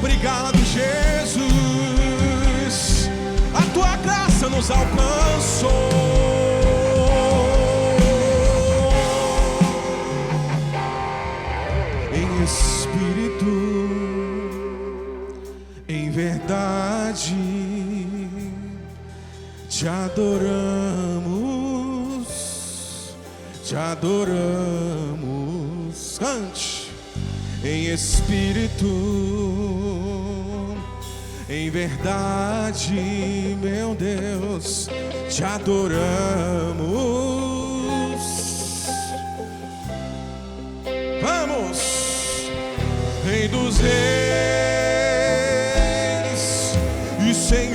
Obrigado, Jesus, a tua graça nos alcançou. Em espírito, em verdade, te adoramos, te adoramos. Cante. Em espírito, em verdade, meu Deus, te adoramos. Vamos! Rei dos reis e Senhor,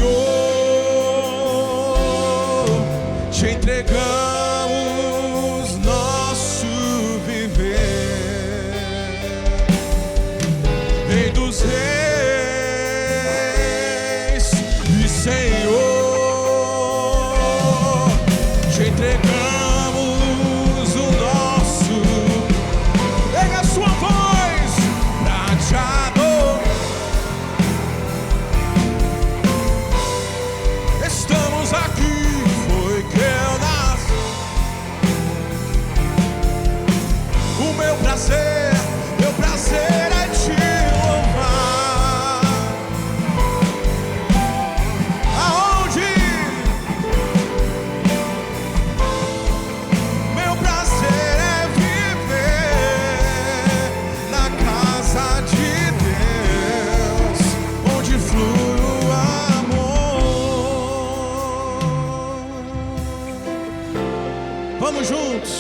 te entregamos nosso viver. Rei dos reis e Senhor, te entregamos o nosso. Pega a sua voz pra te adorar. Estamos aqui, foi que eu nasci. O meu prazer é te louvar. Aonde? Meu prazer é viver na casa de Deus, onde flui o amor. Vamos juntos.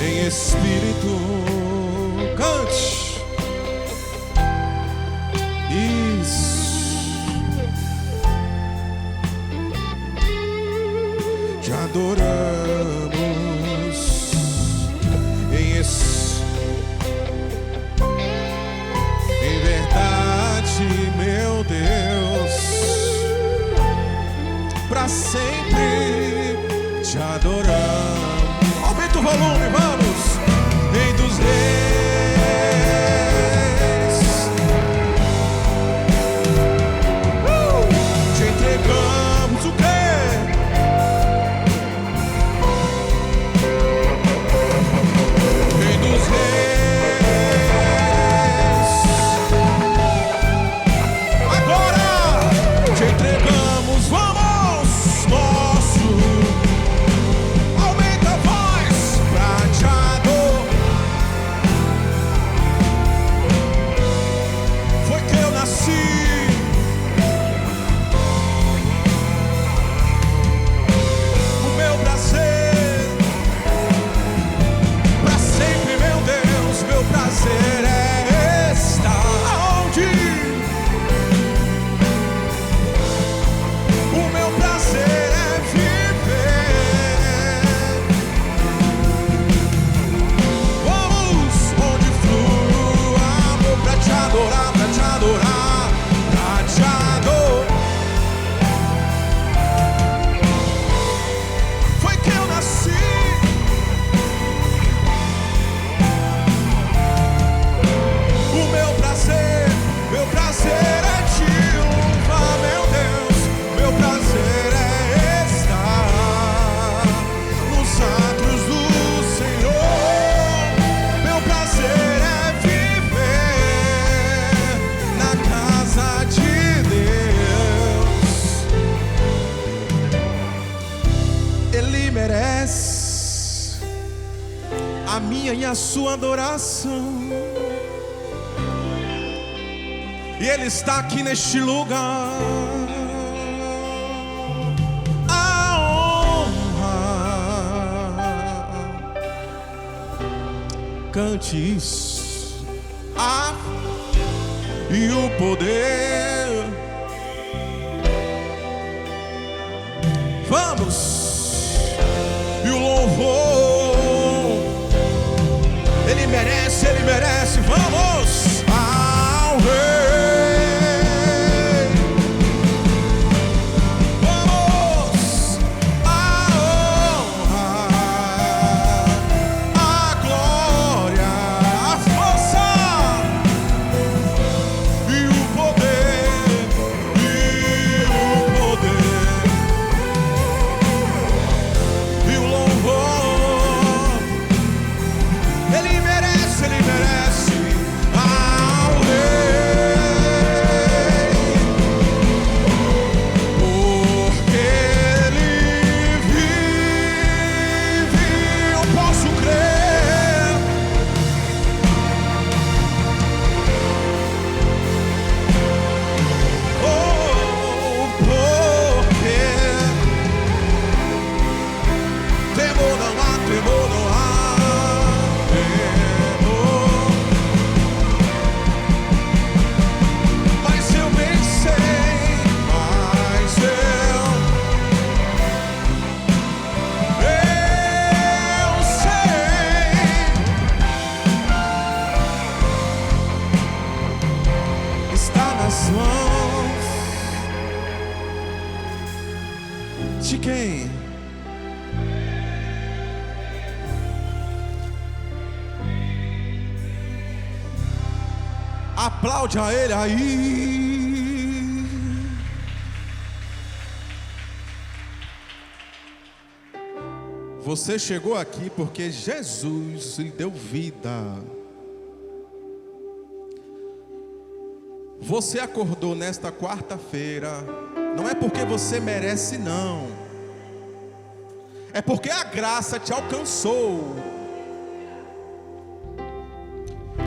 Em espírito, cante. Isso. Te adoramos. Em verdade, meu Deus, pra sempre te adoramos. Aumenta o volume, vamos. Rei dos reis, te entregamos o quê? Rei dos reis, agora te entregamos, vamos, nosso. Aumenta a voz pra te adorar. Foi que eu nasci. O meu prazer pra sempre, meu Deus, meu prazer é estar onde? O meu prazer é viver. Vamos, onde flui o amor, pra te adorar, pra te adorar, pra te adorar. Foi que eu nasci. O meu prazer é te louvar, meu Deus. Meu prazer é estar nos atos do Senhor. Meu prazer é viver na casa de Deus. Ele merece a minha e a sua adoração. E Ele está aqui neste lugar. A honra, cante isso. E o poder. Vamos. E o louvor. Ele merece, Ele merece. Vamos ao Rei. De quem? Aplaude a Ele aí. Você chegou aqui porque Jesus lhe deu vida. Você acordou nesta quarta-feira, não é porque você merece, não. É porque a graça te alcançou.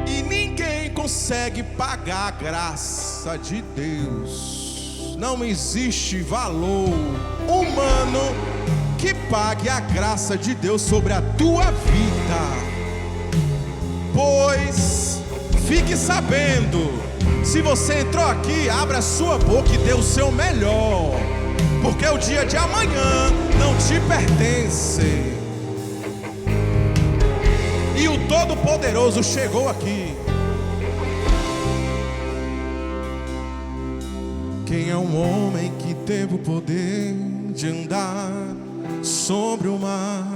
E ninguém consegue pagar a graça de Deus. Não existe valor humano que pague a graça de Deus sobre a tua vida. Pois, fique sabendo, se você entrou aqui, abra a sua boca e dê o seu melhor, porque o dia de amanhã não te pertence. E o Todo-Poderoso chegou aqui. Quem é um homem que teve o poder de andar sobre o mar?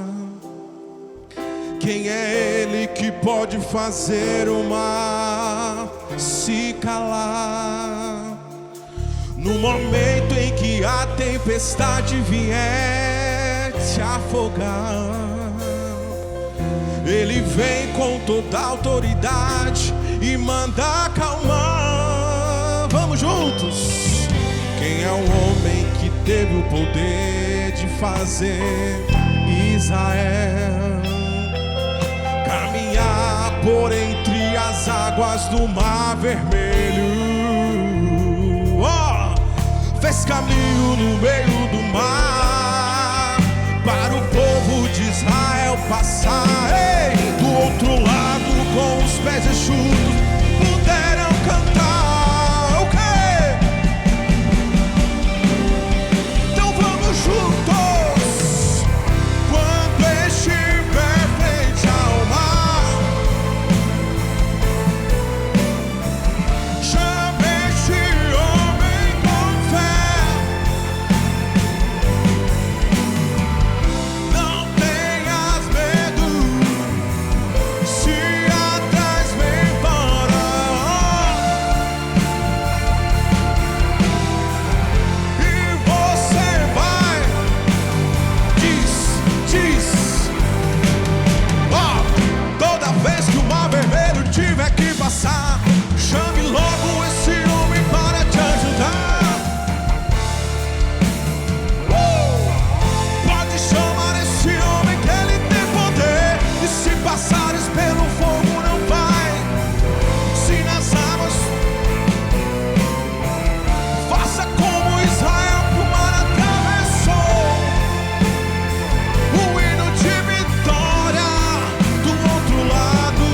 Quem é ele que pode fazer o mar se calar? No momento em que a tempestade vier te afogar, Ele vem com toda a autoridade e manda acalmar. Vamos juntos! Quem é o homem que teve o poder de fazer Israel caminhar por entre as águas do Mar Vermelho? Fez caminho no meio do mar para o povo de Israel passar. Ei, do outro lado, com os pés enxutos, puderam cantar. O quê? Então vamos juntos. Quando estiver frente ao mar, chame este homem com fé. Não tenhas medo, se atrás vem para. E você vai, diz, toda vez que o Mar Vermelho tiver que passar, chame logo esse homem para te ajudar. Pode chamar esse homem que ele tem poder. E se passares pelo fogo não vai, se nas águas, faça como Israel que o mar atravessou. O hino de vitória do outro lado,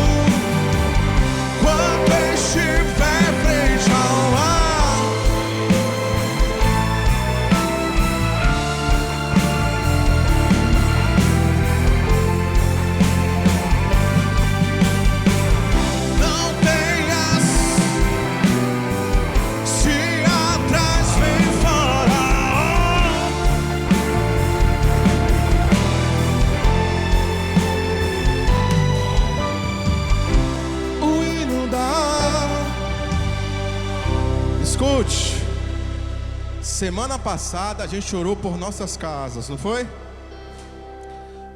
quando estiver frente ao mar. Não tenhas, se atrás vem Faraó. O hino da. Escute, semana passada a gente orou por nossas casas, não foi?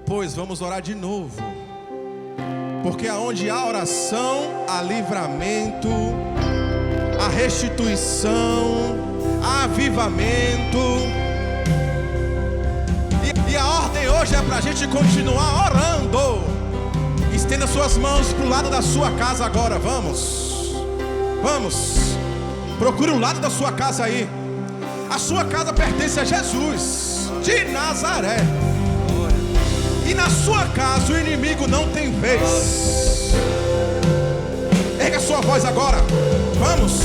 Pois vamos orar de novo, porque aonde há oração, há livramento, há restituição, há avivamento. E a ordem hoje é para a gente continuar orando. Estenda suas mãos para o lado da sua casa agora. Vamos. Procure o lado da sua casa aí. A sua casa pertence a Jesus de Nazaré. E na sua casa o inimigo não tem vez. Erga a sua voz agora. Vamos.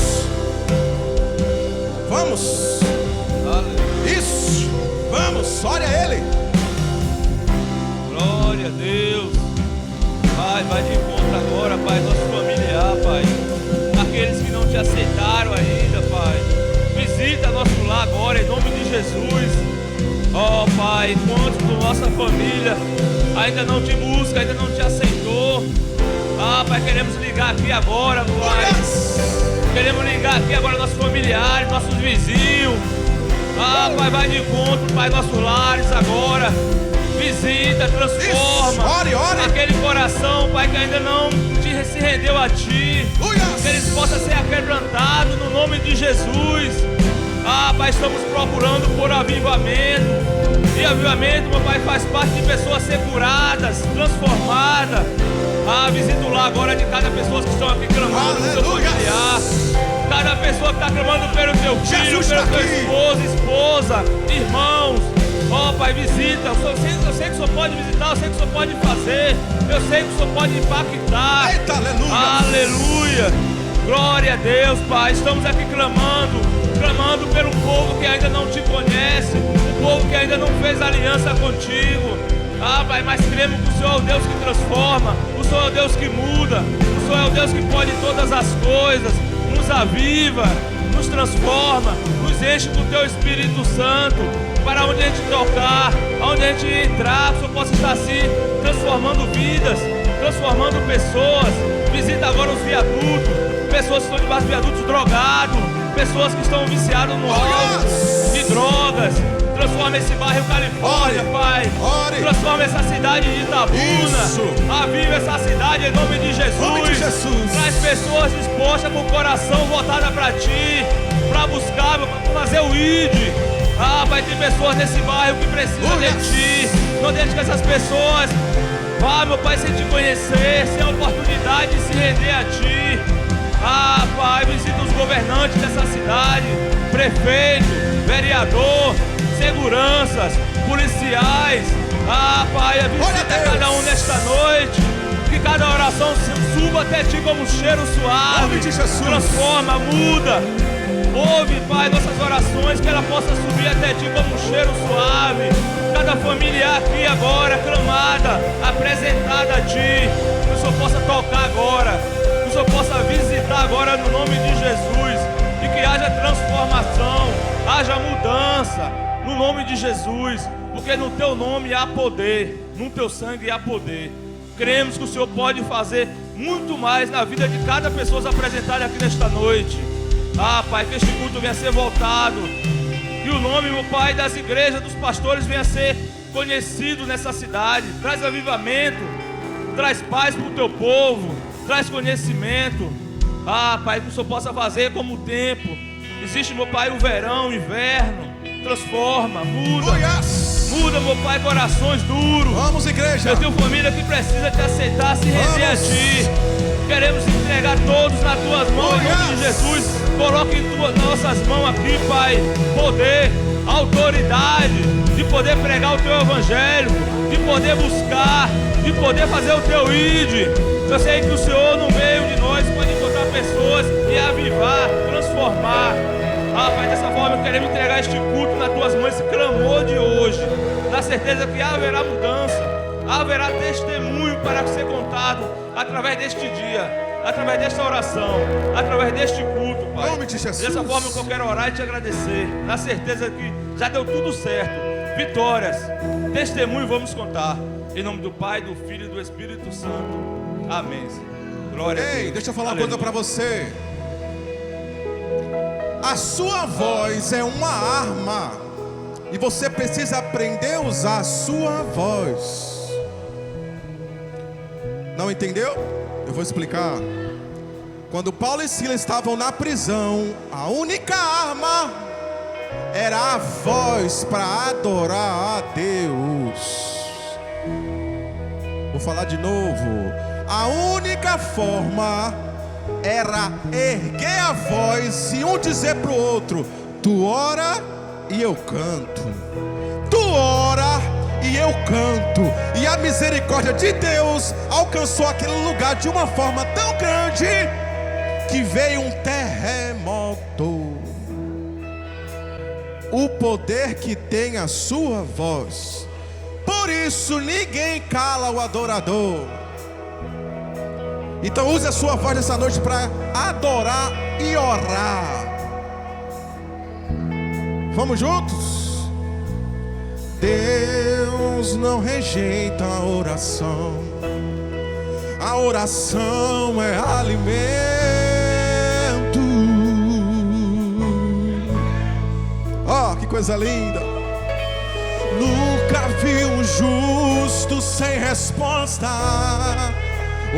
Isso. Vamos, olha ele. Glória a Deus. Pai, vai de encontro agora, Pai, nosso familiar, Pai. Aqueles que não te aceitaram ainda, Pai. Visita nosso lar agora, em nome de Jesus. Ó Pai, quantos da nossa família ainda não te busca, ainda não te aceitou. Pai, queremos ligar aqui agora, Pai. Queremos ligar aqui agora nossos familiares, nossos vizinhos. Pai, vai de encontro, Pai, nossos lares agora. Visita, transforma. Ore. Aquele coração, Pai, que ainda não se rendeu a Ti. Que eles possam ser quebrantados no nome de Jesus. Pai, estamos procurando por avivamento. E avivamento, meu Pai, faz parte de pessoas ser curadas, transformadas. Visita o lar agora de cada pessoa que estão aqui clamando pelo seu familiar. Cada pessoa que está clamando pelo teu filho, pelo teu esposa, irmãos. Pai, visita. Eu sei que o Senhor pode visitar, eu sei que o Senhor pode fazer. Eu sei que o Senhor pode impactar. Eita, aleluia. Glória a Deus, Pai. Estamos aqui clamando pelo povo que ainda não te conhece, o povo que ainda não fez aliança contigo. Pai, mas cremos que o Senhor é o Deus que transforma, o Senhor é o Deus que muda, o Senhor é o Deus que pode todas as coisas, nos aviva, nos transforma, nos enche com o Teu Espírito Santo, para onde a gente tocar, onde a gente entrar, que o Senhor possa estar assim, transformando vidas, transformando pessoas. Visita agora os viadutos, pessoas que estão debaixo de viadutos drogados, pessoas que estão viciadas no álcool, de drogas. Transforma esse bairro Califórnia, Pai. Transforma essa cidade de Itabuna. Aviva essa cidade em nome de Jesus. Traz pessoas dispostas com o coração voltado para Ti, para buscar, para fazer o ID. Pai, tem pessoas nesse bairro que precisam de Ti. Não deixe que essas pessoas vá, meu Pai, sem Te conhecer, sem a oportunidade de se render a Ti. Pai, visita os governantes dessa cidade, prefeito, vereador, seguranças, policiais. Pai, visita cada um nesta noite. Que cada oração suba até Ti como um cheiro suave. Transforma, muda. Ouve, Pai, nossas orações, que ela possa subir até Ti como um cheiro suave. Cada familiar aqui agora, clamada, apresentada a Ti. Que o Senhor possa tocar agora, que o Senhor possa visitar agora no nome de Jesus. E que haja transformação, haja mudança, no nome de Jesus. Porque no Teu nome há poder, no Teu sangue há poder. Cremos que o Senhor pode fazer muito mais na vida de cada pessoa apresentada aqui nesta noite. Pai, que este culto venha a ser voltado. Que o nome, meu Pai, das igrejas, dos pastores venha a ser conhecido nessa cidade. Traz avivamento, traz paz para o Teu povo, traz conhecimento. Pai, que o Senhor possa fazer como o tempo. Existe, meu Pai, o verão, o inverno. Transforma, muda. Muda, meu Pai, corações duros. Vamos, igreja. Eu tenho família que precisa Te aceitar, se render a Ti. Queremos entregar todos nas Tuas mãos, em nome de Jesus. Coloque em nossas mãos aqui, Pai, poder, autoridade, de poder pregar o Teu Evangelho, de poder buscar, de poder fazer o Teu ID. Eu sei que o Senhor, no meio de nós, pode encontrar pessoas e avivar, transformar. Pai, dessa forma queremos entregar este culto nas Tuas mãos, esse clamor de hoje, na certeza que haverá mudança, haverá testemunho para ser contado através deste dia, através desta oração, através deste culto, Pai. Nome de Jesus. Dessa forma que eu quero orar e Te agradecer, na certeza que já deu tudo certo, vitórias, testemunho vamos contar, em nome do Pai, do Filho e do Espírito Santo. Amém. Glória a Deus. Ei, deixa eu falar uma coisa para você. A sua voz é uma arma, e você precisa aprender a usar a sua voz. Não entendeu? Eu vou explicar. Quando Paulo e Silas estavam na prisão, a única arma era a voz para adorar a Deus. Vou falar de novo. A única forma era erguer a voz e um dizer para o outro: tu ora e eu canto, tu ora e eu canto. E a misericórdia de Deus alcançou aquele lugar de uma forma tão grande que veio um terremoto. O poder que tem a sua voz. Por isso ninguém cala o adorador. Então use a sua voz essa noite para adorar e orar. Vamos juntos? Deus não rejeita a oração. A oração é alimento. Oh, que coisa linda. Nunca vi um justo sem resposta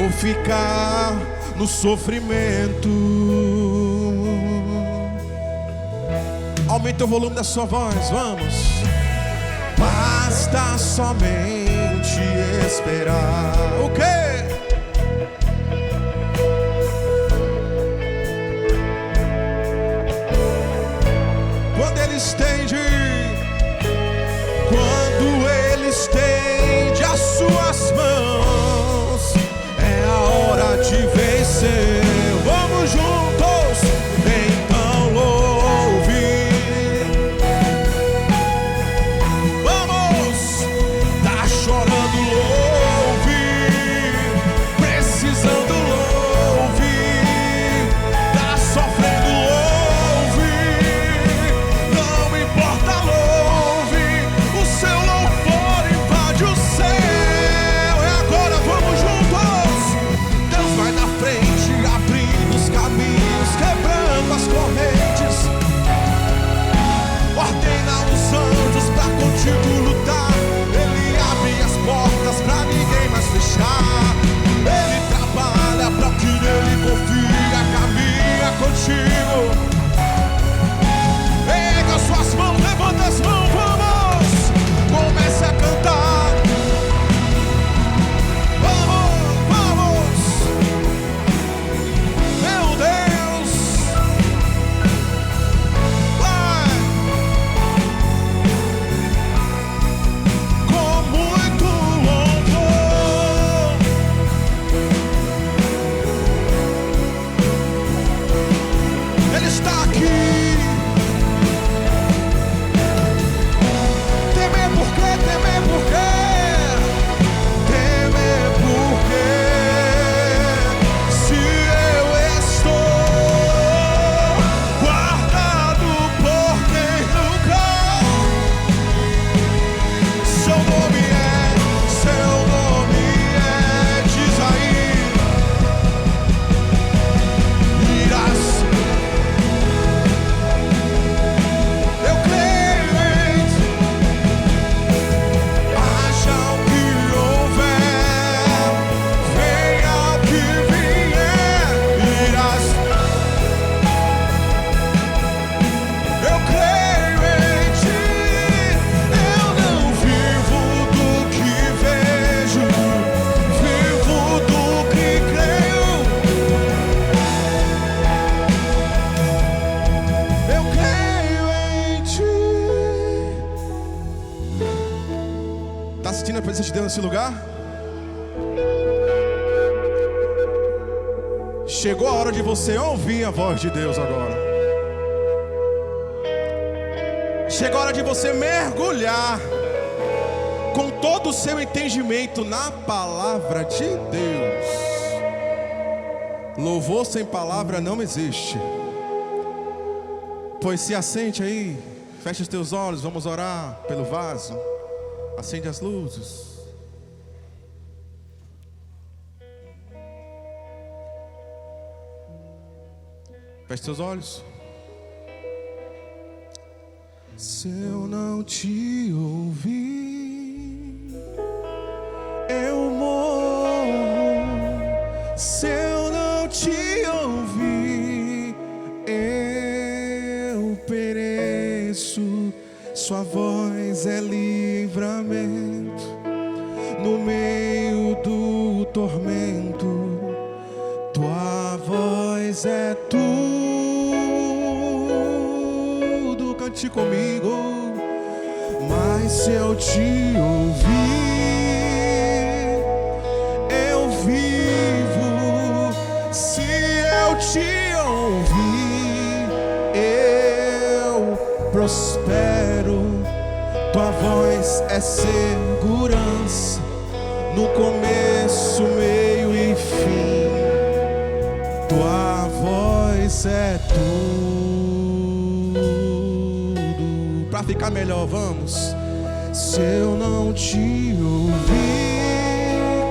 ou ficar no sofrimento. Aumenta o volume da sua voz, vamos. Basta somente esperar. O quê? Quando Ele estende as suas mãos, é a hora de vencer. Vamos juntos, então louve. Vamos, tá chorando, louve. Precisando, louve. Tá sofrendo, louve. Não importa, louve. O seu louvor invade o céu. É agora, vamos juntos. Deus vai na frente, abrindo os caminhos, quebrando as correntes. Ordena os anjos pra contigo lutar. Ele abre as portas pra ninguém mais fechar. Ele trabalha pra o que nele confia, caminha contigo. Pega suas mãos, levanta as mãos, vamos. Comece a cantar. Vamos, vamos. Meu Deus. Vai. Com muito louvor. Ele está aqui. Temer por quê? Temer por quê? Temer por quê? Se eu estou guardado por quem nunca. Seu nome é, diz aí. Irás. Eu creio em ti. Haja o que houver, venha o que vier, irás. Eu creio em ti. Eu não vivo do que vejo, vivo do que creio. Eu creio em ti. Tá sentindo a presença de Deus nesse lugar? Chegou a hora de você ouvir a voz de Deus agora. Chegou a hora de você mergulhar com todo o seu entendimento na palavra de Deus. Louvor sem palavra não existe. Pois se assente aí, fecha os teus olhos, vamos orar pelo vaso. Acende as luzes. Feche seus olhos. Se eu não te ouvir, eu morro. Se eu não te ouvir, eu pereço. Sua voz é livramento no meio do tormento. Tua voz é tudo. Cante comigo. Mas se eu te ouvir, eu vivo. Se eu te ouvir, eu prospero. Tua voz é segurança no começo, meio e fim. Tua voz é tudo. Pra ficar melhor, vamos. Se eu não te ouvir,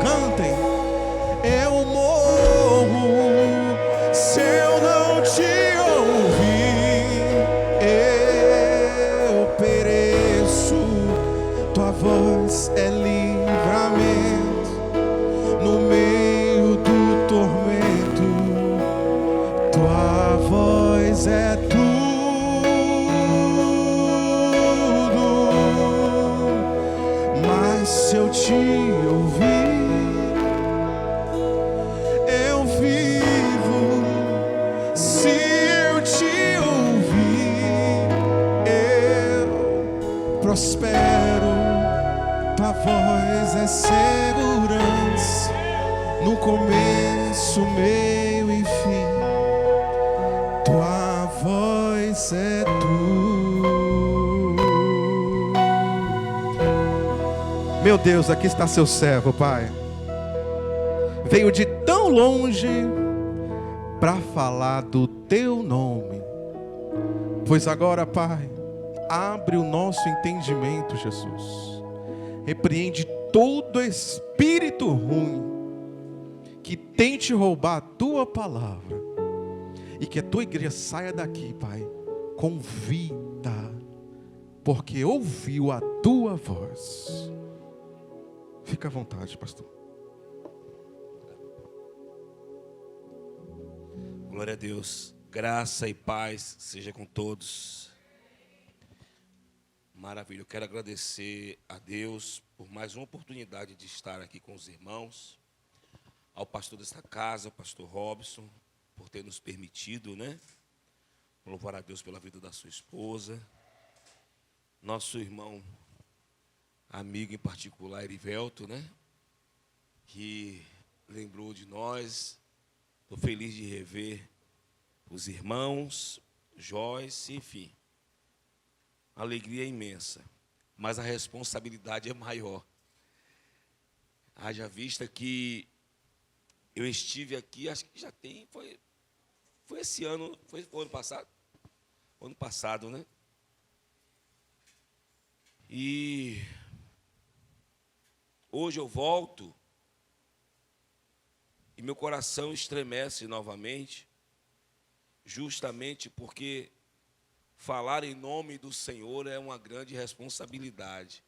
cantem, eu morro. Se eu não te ouvir, eu pereço. Tua voz é livramento no meio do tormento. Tua voz é tudo. Mas se eu te ouvir, eu vivo. Se eu te ouvir, eu prospero. Tua voz é segurança no começo, meio e fim. Tua voz é tudo. Meu Deus, aqui está seu servo, Pai. Veio de tão longe para falar do teu nome. Pois agora, Pai, abre o nosso entendimento, Jesus. Repreende todo espírito ruim que tente roubar a tua palavra, e que a tua igreja saia daqui, Pai, com vida, porque ouviu a tua voz. Fica à vontade, pastor. Glória a Deus. Graça e paz seja com todos. Maravilha. Eu quero agradecer a Deus por mais uma oportunidade de estar aqui com os irmãos, ao pastor desta casa, o pastor Robson, por ter nos permitido, né? Louvar a Deus pela vida da sua esposa. Nosso irmão, amigo em particular, Erivelto, né? Que lembrou de nós. Estou feliz de rever os irmãos, Joyce, enfim. A alegria é imensa, mas a responsabilidade é maior. Haja vista que eu estive aqui, acho que já tem, foi esse ano, foi ano passado? Ano passado, né? E hoje eu volto e meu coração estremece novamente, justamente porque falar em nome do Senhor é uma grande responsabilidade.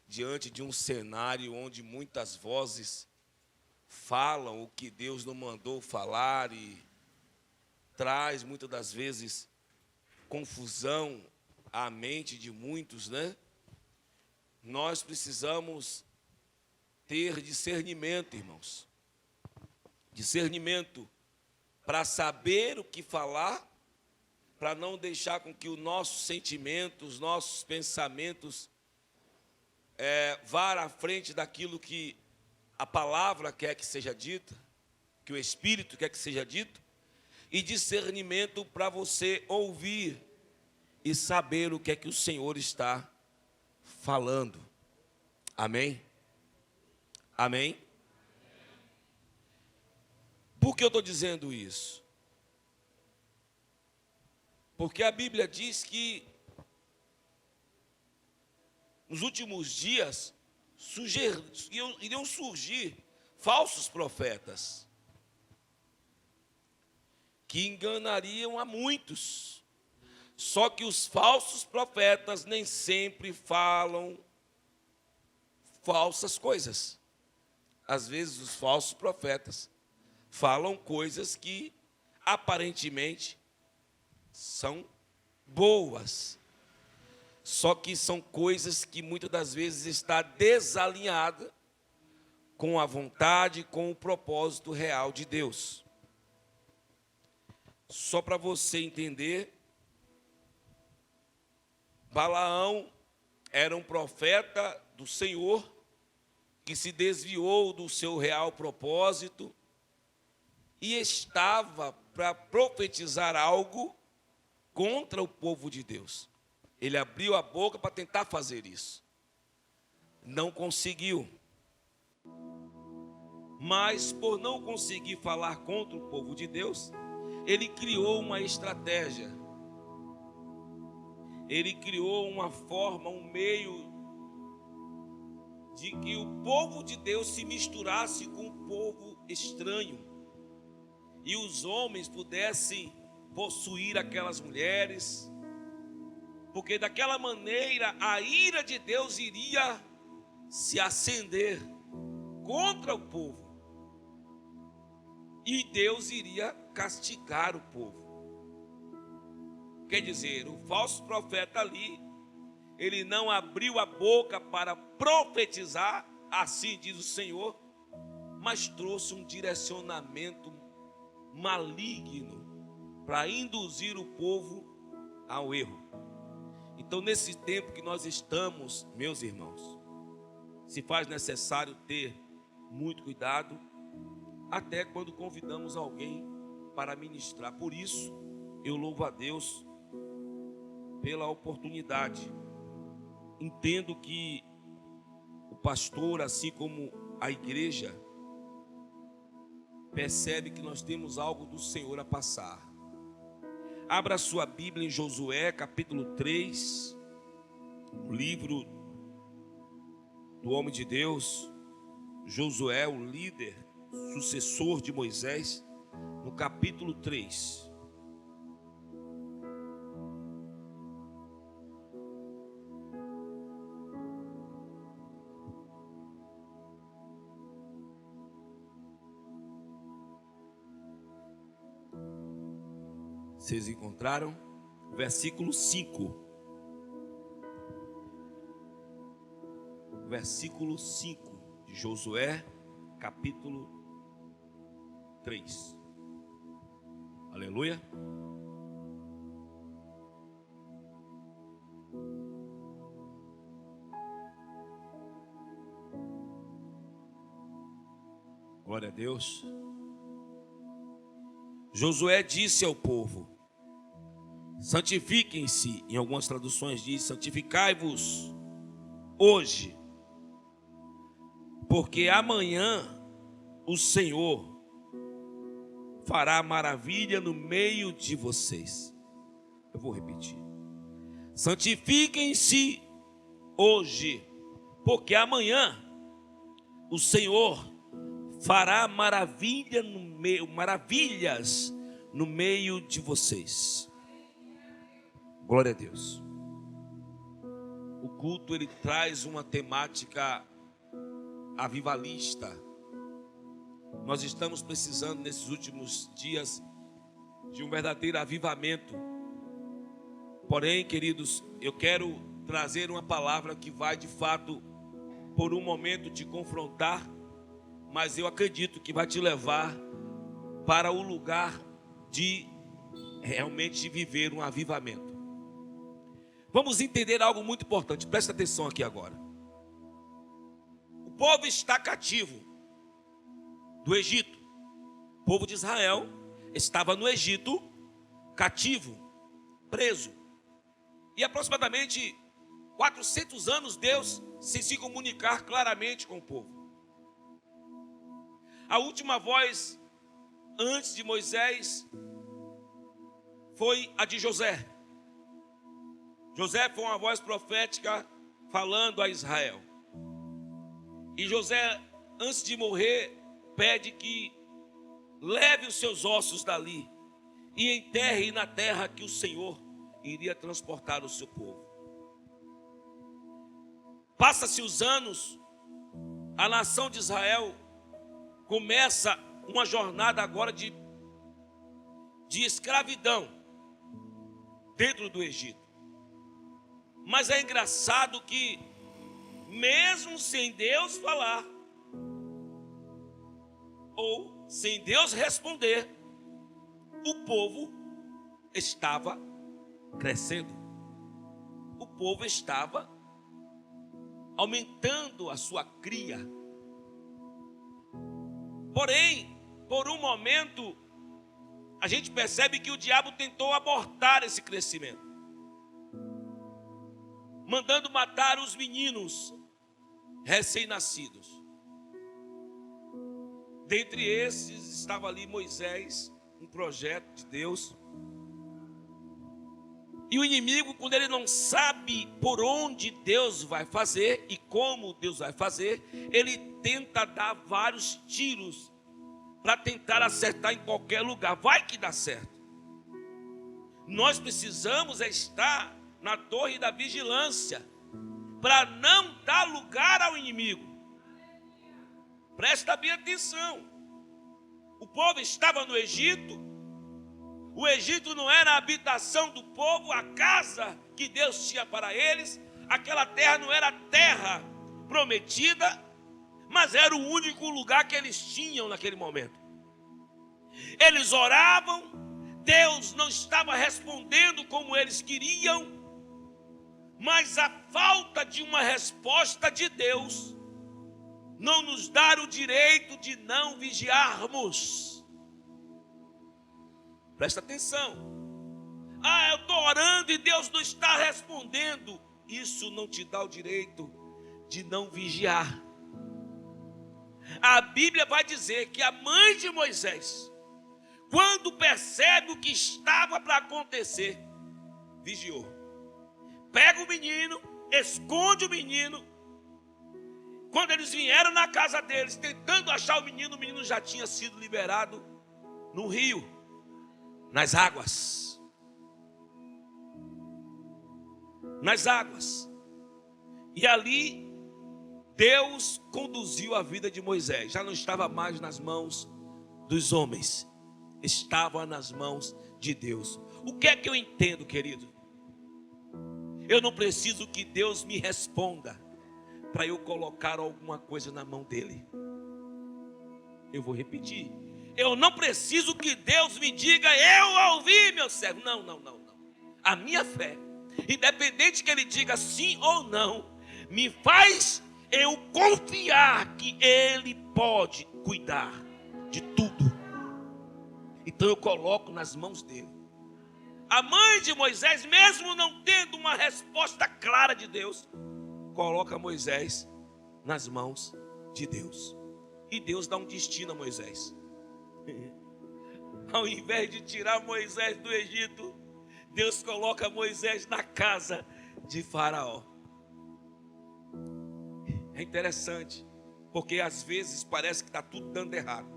Diante de um cenário onde muitas vozes falam o que Deus não mandou falar e traz muitas das vezes confusão à mente de muitos, né? Nós precisamos ter discernimento, irmãos. Discernimento para saber o que falar, para não deixar com que os nossos sentimentos, os nossos pensamentos vá à frente daquilo que a palavra quer que seja dita, que o Espírito quer que seja dito, e discernimento para você ouvir e saber o que é que o Senhor está falando. Amém? Amém? Por que eu estou dizendo isso? Porque a Bíblia diz que nos últimos dias iriam surgir falsos profetas que enganariam a muitos. Só que os falsos profetas nem sempre falam falsas coisas. Às vezes os falsos profetas falam coisas que aparentemente são boas, só que são coisas que muitas das vezes está desalinhada com a vontade, com o propósito real de Deus. Só para você entender, Balaão era um profeta do Senhor que se desviou do seu real propósito e estava para profetizar algo contra o povo de Deus. Ele abriu a boca para tentar fazer isso. Não conseguiu. Mas por não conseguir falar contra o povo de Deus, ele criou uma estratégia. Ele criou uma forma, um meio de que o povo de Deus se misturasse com o povo estranho e os homens pudessem possuir aquelas mulheres, porque daquela maneira a ira de Deus iria se acender contra o povo e Deus iria castigar o povo. Quer dizer, o falso profeta ali, ele não abriu a boca para profetizar, assim diz o Senhor, mas trouxe um direcionamento maligno para induzir o povo ao erro. Então, nesse tempo que nós estamos, meus irmãos, se faz necessário ter muito cuidado, até quando convidamos alguém para ministrar. Por isso, eu louvo a Deus pela oportunidade. Entendo que o pastor, assim como a igreja, percebe que nós temos algo do Senhor a passar. Abra sua Bíblia em Josué, capítulo 3, o livro do homem de Deus, Josué, o líder, sucessor de Moisés, no capítulo 3. Vocês encontraram? Versículo 5. Versículo 5 de Josué, capítulo 3. Aleluia. Glória a Deus. Josué disse ao povo: santifiquem-se, em algumas traduções diz, santificai-vos hoje, porque amanhã o Senhor fará maravilha no meio de vocês. Eu vou repetir. Santifiquem-se hoje, porque amanhã o Senhor fará maravilhas no meio de vocês. Glória a Deus. O culto, ele traz uma temática avivalista. Nós estamos precisando nesses últimos dias de um verdadeiro avivamento. Porém, queridos, eu quero trazer uma palavra que vai de fato por um momento te confrontar, mas eu acredito que vai te levar para o lugar de realmente viver um avivamento. Vamos entender algo muito importante, presta atenção aqui agora. O povo está cativo do Egito. O povo de Israel estava no Egito, cativo, preso. E aproximadamente 400 anos Deus sem se comunicar claramente com o povo. A última voz antes de Moisés foi a de José. José foi uma voz profética falando a Israel. E José, antes de morrer, pede que leve os seus ossos dali e enterre na terra que o Senhor iria transportar o seu povo. Passa-se os anos, a nação de Israel começa uma jornada agora de escravidão dentro do Egito. Mas é engraçado que, mesmo sem Deus falar, ou sem Deus responder, o povo estava crescendo. O povo estava aumentando a sua cria. Porém, por um momento, a gente percebe que o diabo tentou abortar esse crescimento, mandando matar os meninos recém-nascidos. Dentre esses estava ali Moisés, um projeto de Deus. E o inimigo, quando ele não sabe por onde Deus vai fazer e como Deus vai fazer, ele tenta dar vários tiros para tentar acertar em qualquer lugar. Vai que dá certo. Nós precisamos estar na torre da vigilância para não dar lugar ao inimigo. Presta bem atenção. O povo estava no Egito. O Egito não era a habitação do povo, a casa que Deus tinha para eles. Aquela terra não era a terra prometida, mas era o único lugar que eles tinham naquele momento. Eles oravam, Deus não estava respondendo como eles queriam, mas a falta de uma resposta de Deus não nos dá o direito de não vigiarmos. Presta atenção. Eu estou orando e Deus não está respondendo. Isso não te dá o direito de não vigiar. A Bíblia vai dizer que a mãe de Moisés, quando percebe o que estava para acontecer, vigiou. Pega o menino, esconde o menino. Quando eles vieram na casa deles, tentando achar o menino já tinha sido liberado no rio. Nas águas. E ali Deus conduziu a vida de Moisés. Já não estava mais nas mãos dos homens, estava nas mãos de Deus. O que é que eu entendo, querido? Eu não preciso que Deus me responda para eu colocar alguma coisa na mão dele. Eu vou repetir. Eu não preciso que Deus me diga, eu ouvi, meu servo. Não. A minha fé, independente que ele diga sim ou não, me faz eu confiar que ele pode cuidar de tudo. Então eu coloco nas mãos dele. A mãe de Moisés, mesmo não tendo uma resposta clara de Deus, coloca Moisés nas mãos de Deus. E Deus dá um destino a Moisés. Ao invés de tirar Moisés do Egito, Deus coloca Moisés na casa de Faraó. É interessante, porque às vezes parece que está tudo dando errado,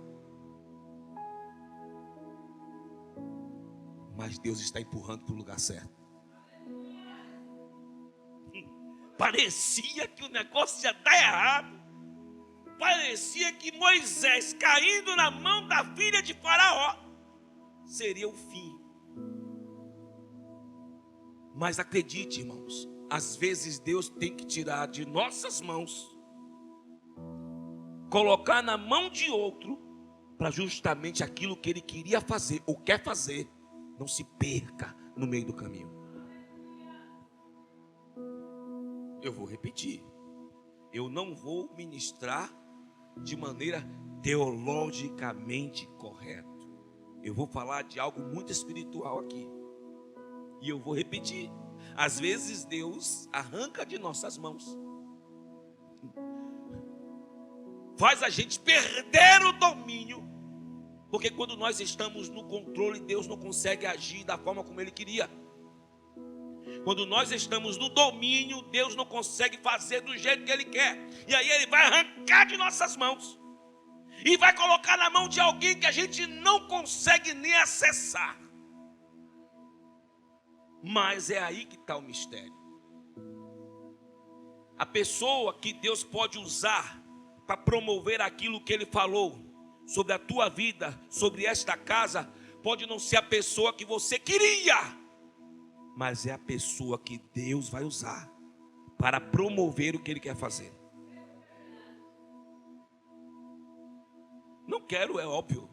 mas Deus está empurrando para o lugar certo. Parecia que o negócio já está errado. Parecia que Moisés caindo na mão da filha de Faraó seria o fim. Mas acredite, irmãos, às vezes Deus tem que tirar de nossas mãos, colocar na mão de outro, para justamente aquilo que ele queria fazer ou quer fazer não se perca no meio do caminho. Eu vou repetir. Eu não vou ministrar de maneira teologicamente correta. Eu vou falar de algo muito espiritual aqui. E eu vou repetir. Às vezes Deus arranca de nossas mãos, faz a gente perder o domínio, porque quando nós estamos no controle, Deus não consegue agir da forma como Ele queria. Quando nós estamos no domínio, Deus não consegue fazer do jeito que Ele quer. E aí Ele vai arrancar de nossas mãos e vai colocar na mão de alguém que a gente não consegue nem acessar. Mas é aí que está o mistério. A pessoa que Deus pode usar para promover aquilo que Ele falou sobre a tua vida, sobre esta casa, pode não ser a pessoa que você queria, mas é a pessoa que Deus vai usar para promover o que Ele quer fazer. Não quero, é óbvio,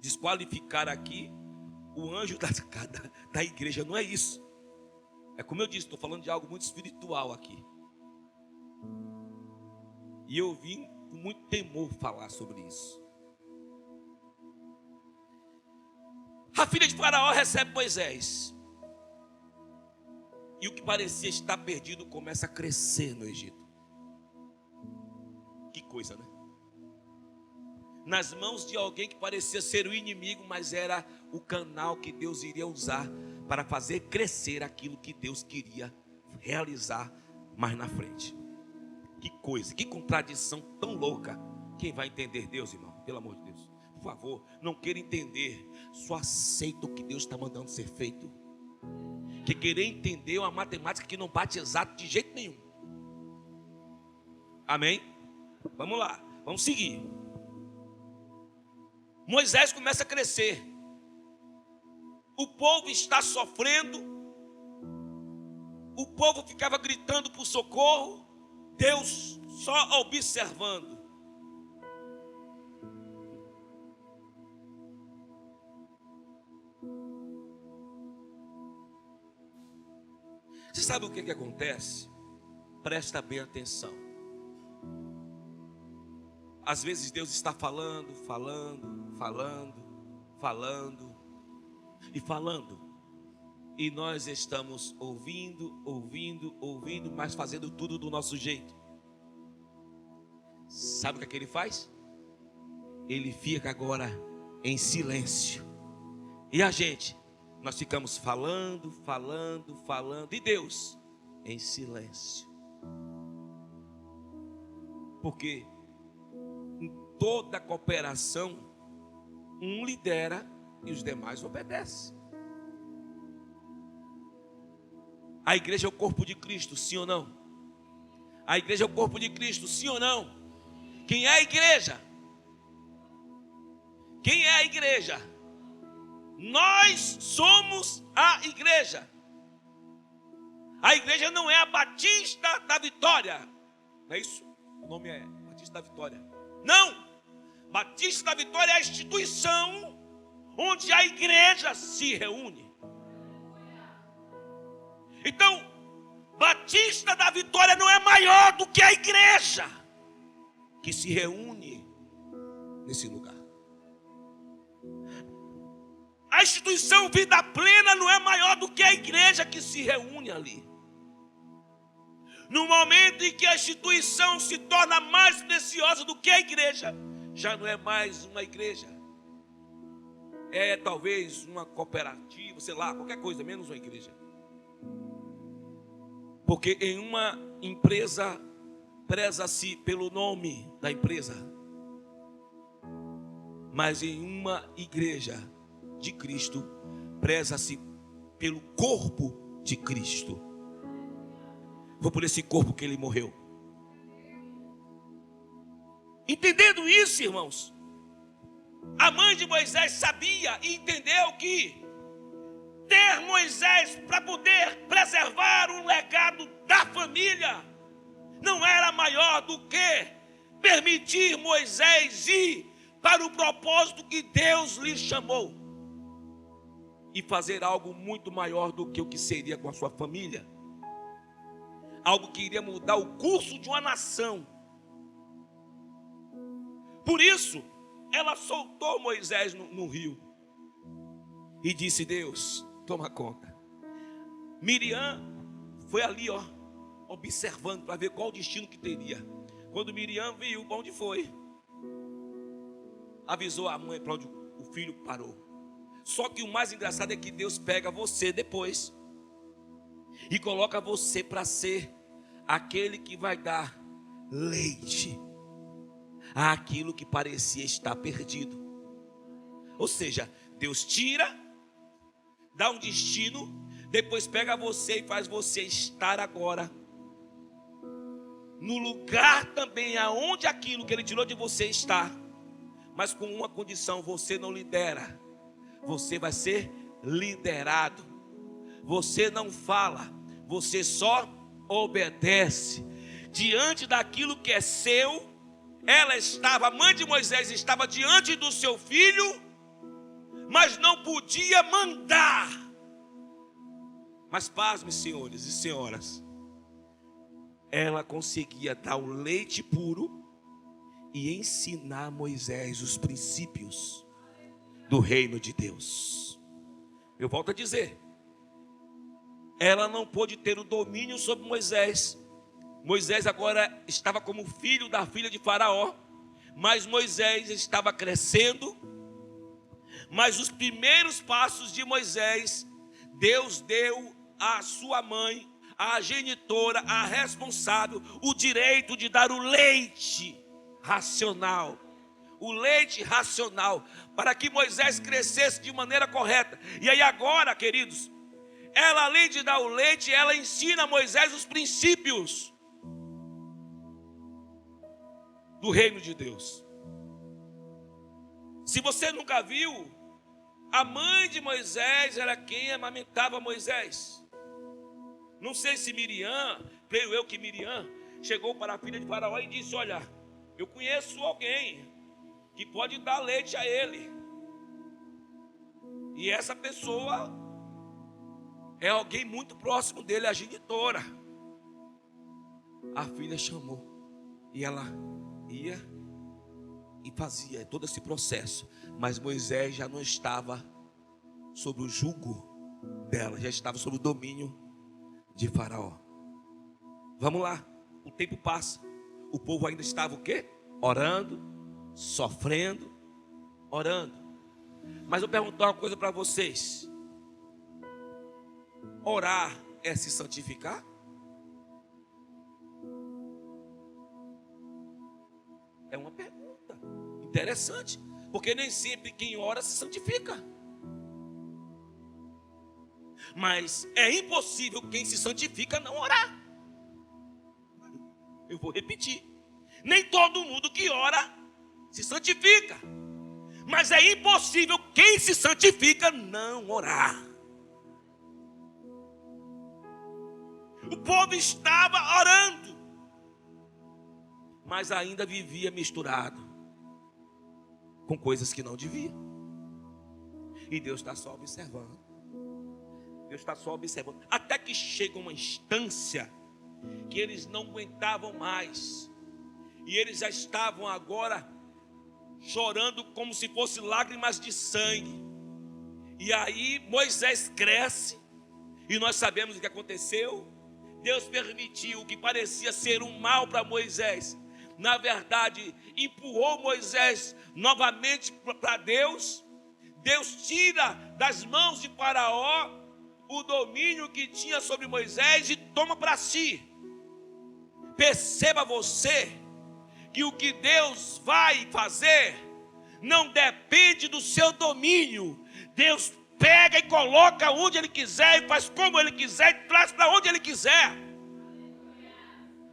desqualificar aqui o anjo da igreja, não é isso. É como eu disse, estou falando de algo muito espiritual aqui. E eu vim com muito temor falar sobre isso. A filha de Faraó recebe Moisés. E o que parecia estar perdido começa a crescer no Egito. Que coisa, né? nas mãos de alguém que parecia ser o inimigo, mas era o canal que Deus iria usar para fazer crescer aquilo que Deus queria realizar mais na frente. Que coisa, que contradição tão louca. Quem vai entender Deus, irmão? Pelo amor de Deus, por favor, não queira entender, só aceita o que Deus está mandando ser feito. Que querer entender uma matemática que não bate exato de jeito nenhum. Amém? Vamos lá, vamos seguir. Moisés começa a crescer. O povo está sofrendo. O povo ficava gritando por socorro. Deus só observando. Você sabe o que acontece? Presta bem atenção. Às vezes Deus está falando e falando. E nós estamos ouvindo, mas fazendo tudo do nosso jeito. Sabe o que ele faz? Ele fica agora em silêncio. E a gente? Nós ficamos falando. E Deus em silêncio. Porque em toda cooperação, um lidera e os demais obedecem. A igreja é o corpo de Cristo, sim ou não? A igreja é o corpo de Cristo, sim ou não? Quem é a igreja? Quem é a igreja? Nós somos a igreja. A igreja não é a Batista da Vitória. Não é isso? O nome é Batista da Vitória. Não! Batista da Vitória é a instituição onde a igreja se reúne. Então, Batista da Vitória não é maior do que a igreja que se reúne nesse lugar. A instituição Vida Plena não é maior do que a igreja que se reúne ali. No momento em que a instituição se torna mais preciosa do que a igreja, já não é mais uma igreja. É talvez uma cooperativa, sei lá, qualquer coisa, menos uma igreja. Porque em uma empresa preza-se pelo nome da empresa, mas em uma igreja de Cristo preza-se pelo corpo de Cristo. Foi por esse corpo que ele morreu. Entendendo isso, irmãos, a mãe de Moisés sabia e entendeu que ter Moisés para poder preservar o legado da família não era maior do que permitir Moisés ir para o propósito que Deus lhe chamou e fazer algo muito maior do que o que seria com a sua família, algo que iria mudar o curso de uma nação. Por isso ela soltou Moisés no rio e disse: Deus, toma conta. Miriam foi ali, observando para ver qual o destino que teria. Quando Miriam viu para onde foi, avisou a mãe para onde o filho parou. Só que o mais engraçado é que Deus pega você depois e coloca você para ser aquele que vai dar leite àquilo que parecia estar perdido. Ou seja, Deus tira, dá um destino, depois pega você e faz você estar agora no lugar também aonde aquilo que Ele tirou de você está, mas com uma condição: você não lidera, você vai ser liderado. Você não fala, você só obedece. Diante daquilo que é seu, a mãe de Moisés estava diante do seu filho, mas não podia mandar. Mas pasme, senhores e senhoras, ela conseguia dar o leite puro e ensinar Moisés os princípios do reino de Deus. Eu volto a dizer, ela não pôde ter o domínio sobre Moisés. Moisés agora estava como filho da filha de Faraó, Mas Moisés estava crescendo. Mas os primeiros passos de Moisés, Deus deu à sua mãe, à genitora, à responsável, o direito de dar o leite racional. O leite racional, para que Moisés crescesse de maneira correta. E aí agora, queridos, ela além de dar o leite, ela ensina a Moisés os princípios do reino de Deus. Se você nunca viu, a mãe de Moisés era quem amamentava Moisés. Não sei se Miriam, creio eu que Miriam, chegou para a filha de Faraó e disse: olha, eu conheço alguém que pode dar leite a ele. E essa pessoa é alguém muito próximo dele, a genitora. A filha chamou e ela ia e fazia todo esse processo. Mas Moisés já não estava sob o jugo dela, já estava sob o domínio de Faraó. Vamos lá, o tempo passa. O povo ainda estava o quê? Orando, sofrendo, orando. Mas eu pergunto uma coisa para vocês: orar é se santificar? É uma pergunta interessante, porque nem sempre quem ora se santifica. Mas é impossível quem se santifica não orar. Eu vou repetir: nem todo mundo que ora se santifica, mas é impossível quem se santifica não orar. O povo estava orando, mas ainda vivia misturado com coisas que não devia. E Deus está só observando. Deus está só observando. Até que chega uma instância que eles não aguentavam mais. E eles já estavam agora chorando como se fosse lágrimas de sangue. E aí Moisés cresce. E nós sabemos o que aconteceu. Deus permitiu o que parecia ser um mal para Moisés. Na verdade, empurrou Moisés novamente para Deus. Deus tira das mãos de Faraó o domínio que tinha sobre Moisés e toma para si. Perceba você que o que Deus vai fazer não depende do seu domínio. Deus pega e coloca onde Ele quiser e faz como Ele quiser e traz para onde Ele quiser.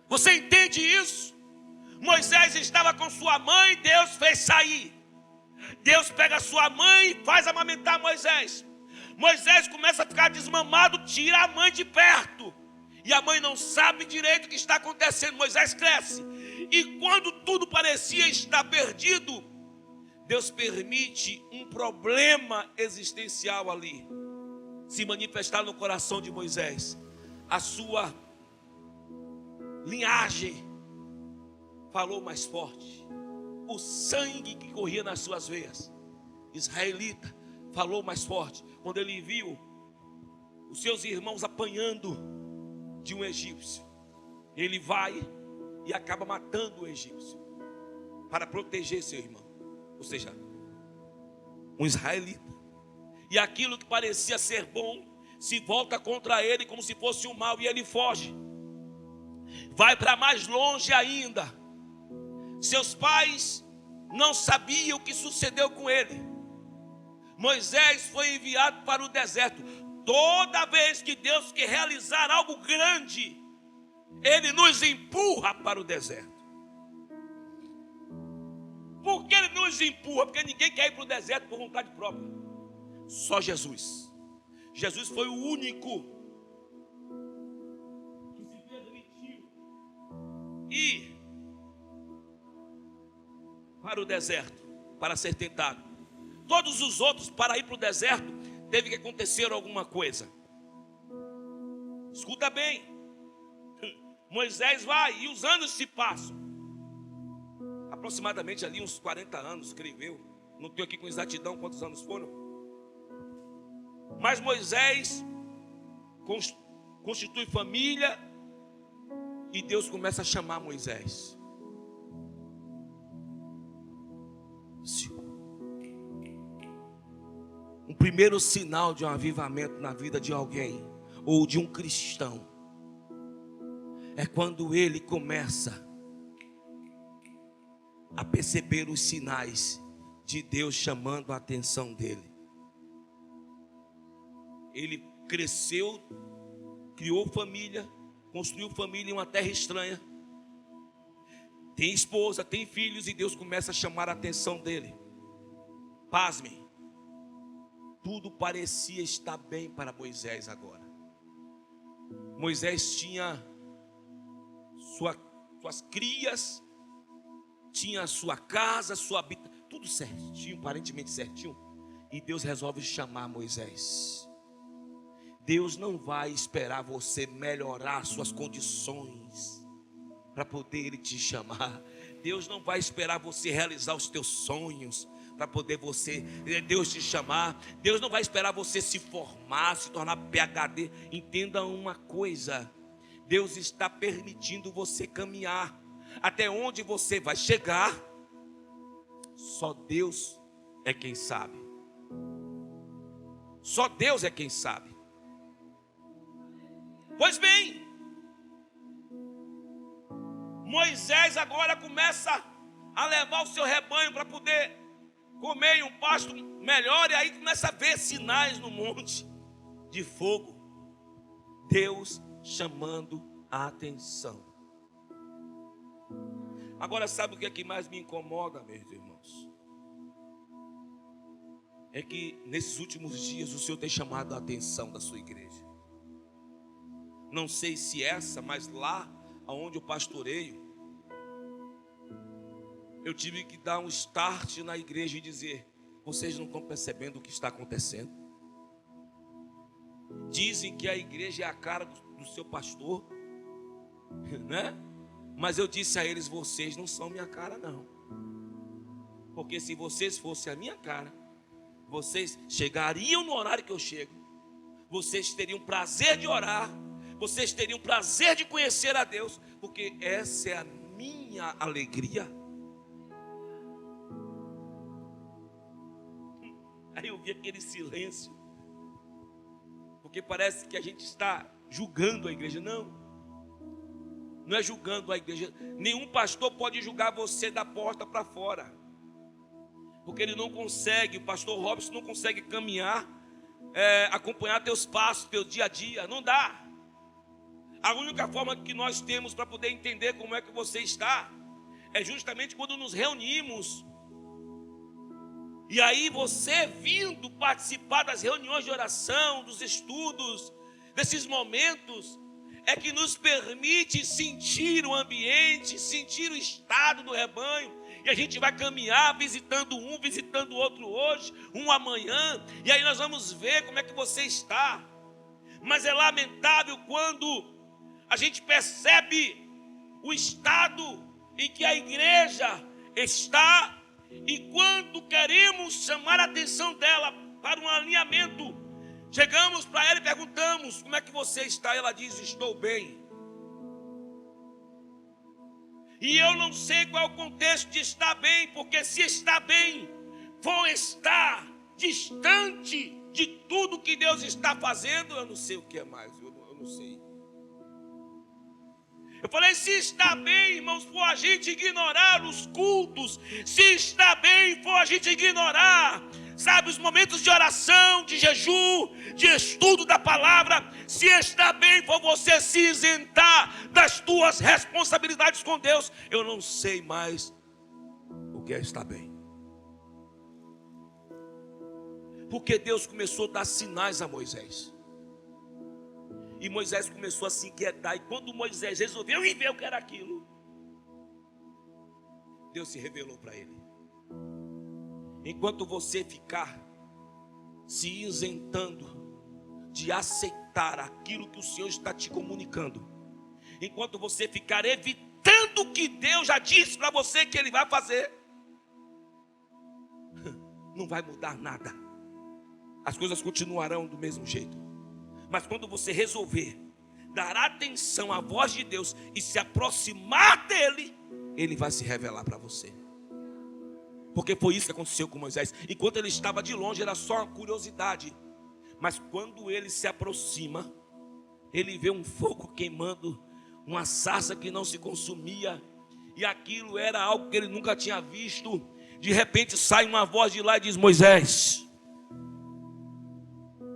Você entende isso? Moisés estava com sua mãe, Deus fez sair. Deus pega a sua mãe e faz amamentar Moisés. Moisés começa a ficar desmamado, tira a mãe de perto. E a mãe não sabe direito o que está acontecendo. Moisés cresce. E quando tudo parecia estar perdido, Deus permite um problema existencial ali se manifestar no coração de Moisés. A sua linhagem falou mais forte. O sangue que corria nas suas veias, israelita, falou mais forte. Quando ele viu os seus irmãos apanhando de um egípcio, ele vai e acaba matando o egípcio para proteger seu irmão. Ou seja, um israelita. E aquilo que parecia ser bom se volta contra ele como se fosse um mal, e ele foge. Vai para mais longe ainda. Seus pais não sabiam o que sucedeu com ele. Moisés foi enviado para o deserto. Toda vez que Deus quer realizar algo grande, Ele nos empurra para o deserto. Por que Ele nos empurra? Porque ninguém quer ir para o deserto por vontade própria. Só Jesus. Jesus foi o único que se permitiu ir para o deserto para ser tentado. Todos os outros, para ir para o deserto, teve que acontecer alguma coisa. Escuta bem. Moisés vai e os anos se passam. Aproximadamente ali uns 40 anos, creio eu. Não tenho aqui com exatidão quantos anos foram. Mas Moisés constitui família e Deus começa a chamar Moisés. Um primeiro sinal de um avivamento na vida de alguém, ou de um cristão, é quando ele começa a perceber os sinais de Deus chamando a atenção dele. Ele cresceu, criou família, construiu família em uma terra estranha, tem esposa, tem filhos, e Deus começa a chamar a atenção dele. Pasmem, tudo parecia estar bem para Moisés agora. Moisés tinha suas crias, tinha a sua casa, sua habitação, tudo certinho, aparentemente certinho. E Deus resolve chamar Moisés. Deus não vai esperar você melhorar suas condições para poder Ele te chamar. Deus não vai esperar você realizar os teus sonhos para poder Deus te chamar. Deus não vai esperar você se formar, se tornar PhD. Entenda uma coisa: Deus está permitindo você caminhar. Até onde você vai chegar, só Deus é quem sabe. Só Deus é quem sabe. Pois bem, Moisés agora começa a levar o seu rebanho para poder comer em um pasto melhor, e aí começa a ver sinais no monte de fogo. Deus chamando a atenção. Agora, sabe o que é que mais me incomoda, meus irmãos? É que nesses últimos dias o Senhor tem chamado a atenção da sua igreja. Não sei se essa, mas lá onde eu pastoreio, eu tive que dar um start na igreja e dizer: vocês não estão percebendo o que está acontecendo? Dizem que a igreja é a cara do seu pastor, né? Mas eu disse a eles: vocês não são minha cara, não. Porque se vocês fossem a minha cara, vocês chegariam no horário que eu chego, vocês teriam prazer de orar, vocês teriam prazer de conhecer a Deus, porque essa é a minha alegria. Aí eu vi aquele silêncio, porque parece que a gente está julgando a igreja. Não é julgando a igreja. Nenhum pastor pode julgar você da porta para fora, porque ele não consegue. O pastor Robson não consegue caminhar, acompanhar teus passos, teu dia a dia. Não dá. A única forma que nós temos para poder entender como é que você está é justamente quando nos reunimos. E aí você vindo participar das reuniões de oração, dos estudos, desses momentos, é que nos permite sentir o ambiente, sentir o estado do rebanho. E a gente vai caminhar visitando um, visitando o outro hoje, um amanhã, e aí nós vamos ver como é que você está. Mas é lamentável quando a gente percebe o estado em que a igreja está, e quando queremos chamar a atenção dela para um alinhamento, chegamos para ela e perguntamos: como é que você está? Ela diz: estou bem. E eu não sei qual é o contexto de estar bem, porque se está bem, vou estar distante de tudo que Deus está fazendo. Eu não sei o que é mais, eu não sei. Eu falei: se está bem, irmãos, for a gente ignorar os cultos, se está bem, for a gente ignorar, sabe, os momentos de oração, de jejum, de estudo da palavra, se está bem, for você se isentar das tuas responsabilidades com Deus, eu não sei mais o que é estar bem. Porque Deus começou a dar sinais a Moisés. E Moisés começou a se inquietar. E quando Moisés resolveu ir ver o que era aquilo, Deus se revelou para ele. Enquanto você ficar se isentando de aceitar aquilo que o Senhor está te comunicando, enquanto você ficar evitando o que Deus já disse para você que Ele vai fazer, não vai mudar nada. As coisas continuarão do mesmo jeito. Mas quando você resolver dar atenção à voz de Deus e se aproximar dEle, Ele vai se revelar para você. Porque foi isso que aconteceu com Moisés. Enquanto ele estava de longe, era só uma curiosidade. Mas quando ele se aproxima, ele vê um fogo queimando, uma sarça que não se consumia. E aquilo era algo que ele nunca tinha visto. De repente sai uma voz de lá e diz: Moisés.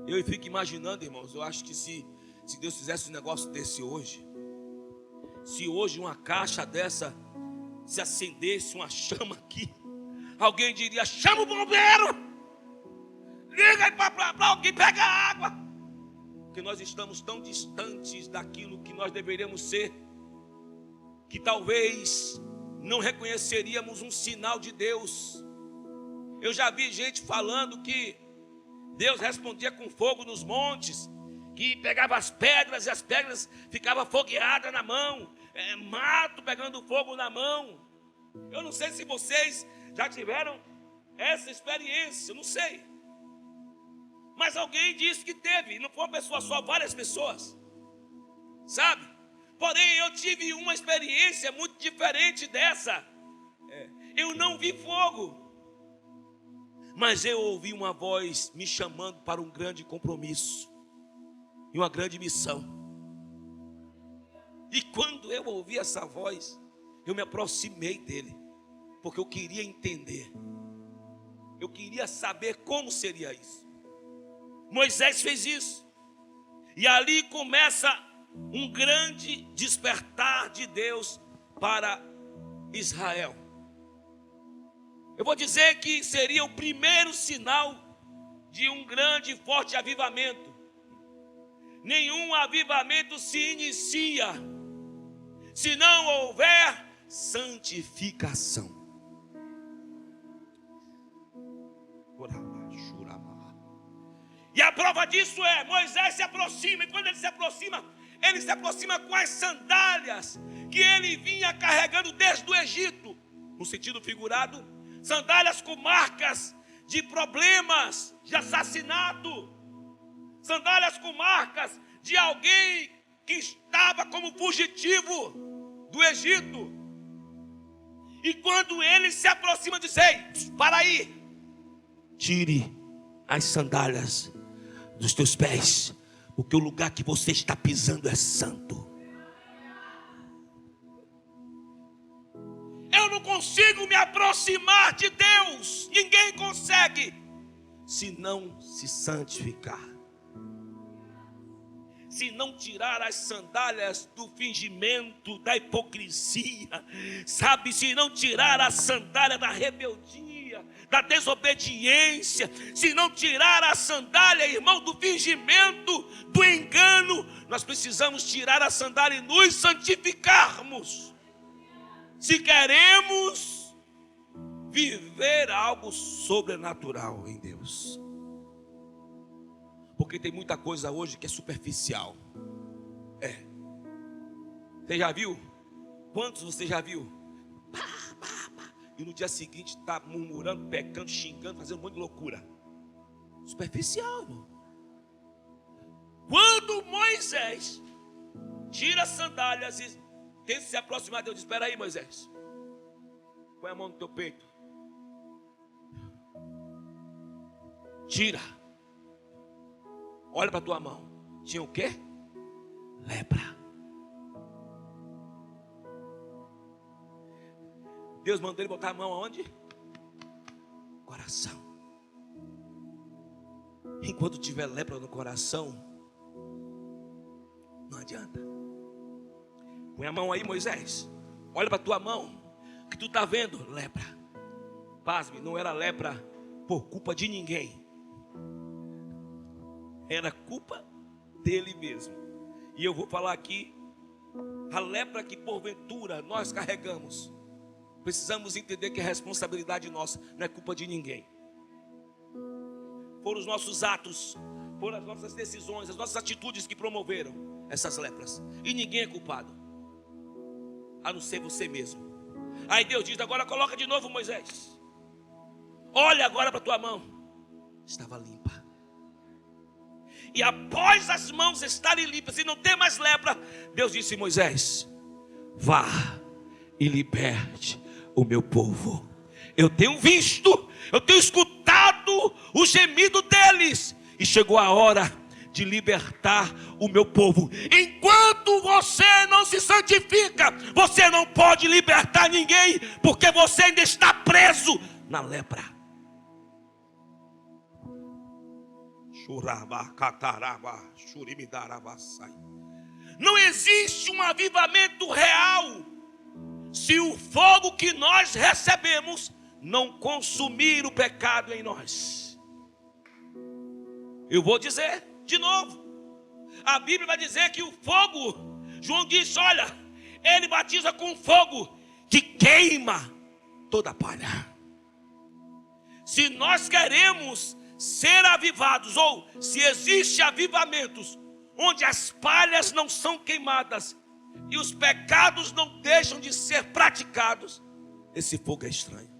Eu fico imaginando, irmãos, eu acho que se Deus fizesse um negócio desse hoje, se hoje uma caixa dessa se acendesse, uma chama aqui, alguém diria: chama o bombeiro, liga aí para alguém pegar água. Porque nós estamos tão distantes daquilo que nós deveríamos ser, que talvez não reconheceríamos um sinal de Deus. Eu já vi gente falando que Deus respondia com fogo nos montes, que pegava as pedras e as pedras ficavam fogueadas na mão, mato pegando fogo na mão. Eu não sei se vocês já tiveram essa experiência, eu não sei. Mas alguém disse que teve, não foi uma pessoa só, várias pessoas, sabe? Porém, eu tive uma experiência muito diferente dessa. Eu não vi fogo, mas eu ouvi uma voz me chamando para um grande compromisso e uma grande missão. E quando eu ouvi essa voz, eu me aproximei dele, porque eu queria entender, eu queria saber como seria isso. Moisés fez isso, e ali começa um grande despertar de Deus para Israel. Eu vou dizer que seria o primeiro sinal de um grande e forte avivamento. Nenhum avivamento se inicia se não houver santificação. E a prova disso é, Moisés se aproxima, e quando ele se aproxima com as sandálias que ele vinha carregando desde o Egito, no sentido figurado, sandálias com marcas de problemas, de assassinato, sandálias com marcas de alguém que estava como fugitivo do Egito. E quando ele se aproxima, diz: ei, para aí, tire as sandálias dos teus pés, porque o lugar que você está pisando é santo. Eu não consigo me aproximar de Deus, ninguém consegue, se não se santificar, se não tirar as sandálias do fingimento, da hipocrisia, sabe, se não tirar a sandália da rebeldia, da desobediência, se não tirar a sandália, irmão, do fingimento, do engano, nós precisamos tirar a sandália e nos santificarmos, se queremos viver algo sobrenatural em Deus. Porque tem muita coisa hoje que é superficial. Você já viu? Quantos você já viu? E no dia seguinte está murmurando, pecando, xingando, fazendo um monte de loucura. Superficial, irmão. Quando Moisés tira as sandálias e tenta se aproximar de Deus, diz: espera aí, Moisés, põe a mão no teu peito, tira, olha para a tua mão. Tinha o quê? Lepra. Deus mandou ele botar a mão aonde? Coração. Enquanto tiver lepra no coração, não adianta. Põe a mão aí, Moisés. Olha para a tua mão. O que tu está vendo? Lepra. Pasme, não era lepra por culpa de ninguém. Era culpa dele mesmo. E eu vou falar aqui, a lepra que porventura nós carregamos, precisamos entender que é responsabilidade nossa, não é culpa de ninguém. Foram os nossos atos, foram as nossas decisões, as nossas atitudes que promoveram essas lepras. E ninguém é culpado, a não ser você mesmo. Aí Deus diz: agora coloca de novo, Moisés. Olha agora para a tua mão. Estava limpa. E após as mãos estarem limpas e não ter mais lepra, Deus disse: Moisés, vá e liberte o meu povo. eu tenho visto, eu tenho escutado o gemido deles, e chegou a hora de libertar o meu povo. Enquanto você não se santifica, você não pode libertar ninguém, porque você ainda está preso na lepra. Não existe um avivamento real se o fogo que nós recebemos não consumir o pecado em nós. Eu vou dizer de novo. A Bíblia vai dizer que o fogo, João disse, olha, ele batiza com fogo que queima toda a palha. Se nós queremos ser avivados, ou se existe avivamentos onde as palhas não são queimadas e os pecados não deixam de ser praticados, esse fogo é estranho.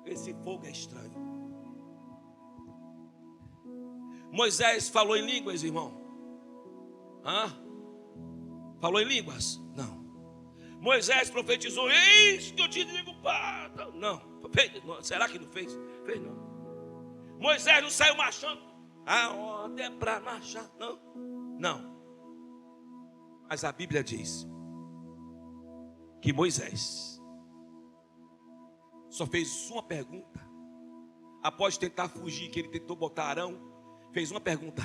Esse fogo é estranho. Moisés falou em línguas, irmão? Falou em línguas? Não. Moisés profetizou, eis que eu te digo, pá. Não. Será que não fez? Fez não. Moisés não saiu marchando. A ordem é para marchar. Não. Não. Mas a Bíblia diz que Moisés só fez uma pergunta. Após tentar fugir, que ele tentou botar Arão, fez uma pergunta: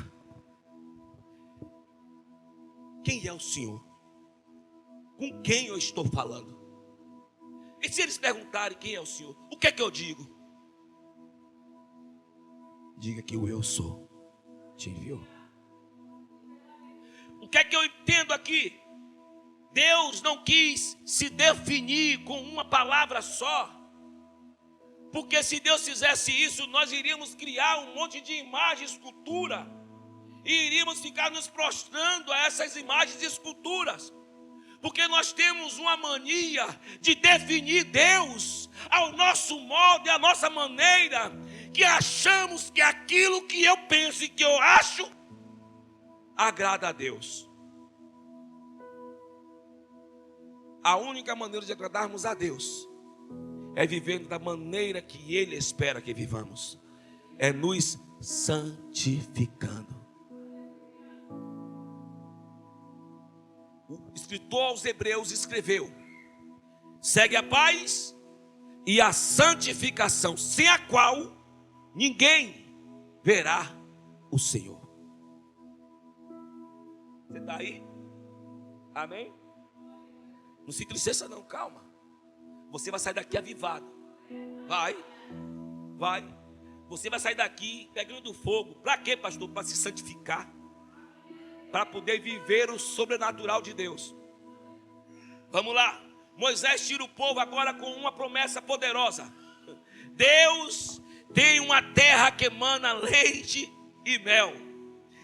quem é o Senhor? Com quem eu estou falando? E se eles perguntarem quem é o Senhor, o que é que eu digo? Diga que o eu sou te enviou. O que é que eu entendo aqui? Deus não quis se definir com uma palavra só, porque se Deus fizesse isso, nós iríamos criar um monte de imagem, escultura, e iríamos ficar nos prostrando a essas imagens e esculturas, porque nós temos uma mania de definir Deus ao nosso modo e à nossa maneira, que achamos que aquilo que eu penso e que eu acho agrada a Deus. A única maneira de agradarmos a Deus é vivendo da maneira que Ele espera que vivamos, é nos santificando. O escritor aos Hebreus escreveu: segue a paz e a santificação, sem a qual ninguém verá o Senhor. Você está aí? Amém? Não se entristeça não, calma. Você vai sair daqui avivado. Vai. Você vai sair daqui pegando fogo. Para quê, pastor? Para se santificar, para poder viver o sobrenatural de Deus. Vamos lá. Moisés tira o povo agora com uma promessa poderosa. Deus tem uma terra que emana leite e mel.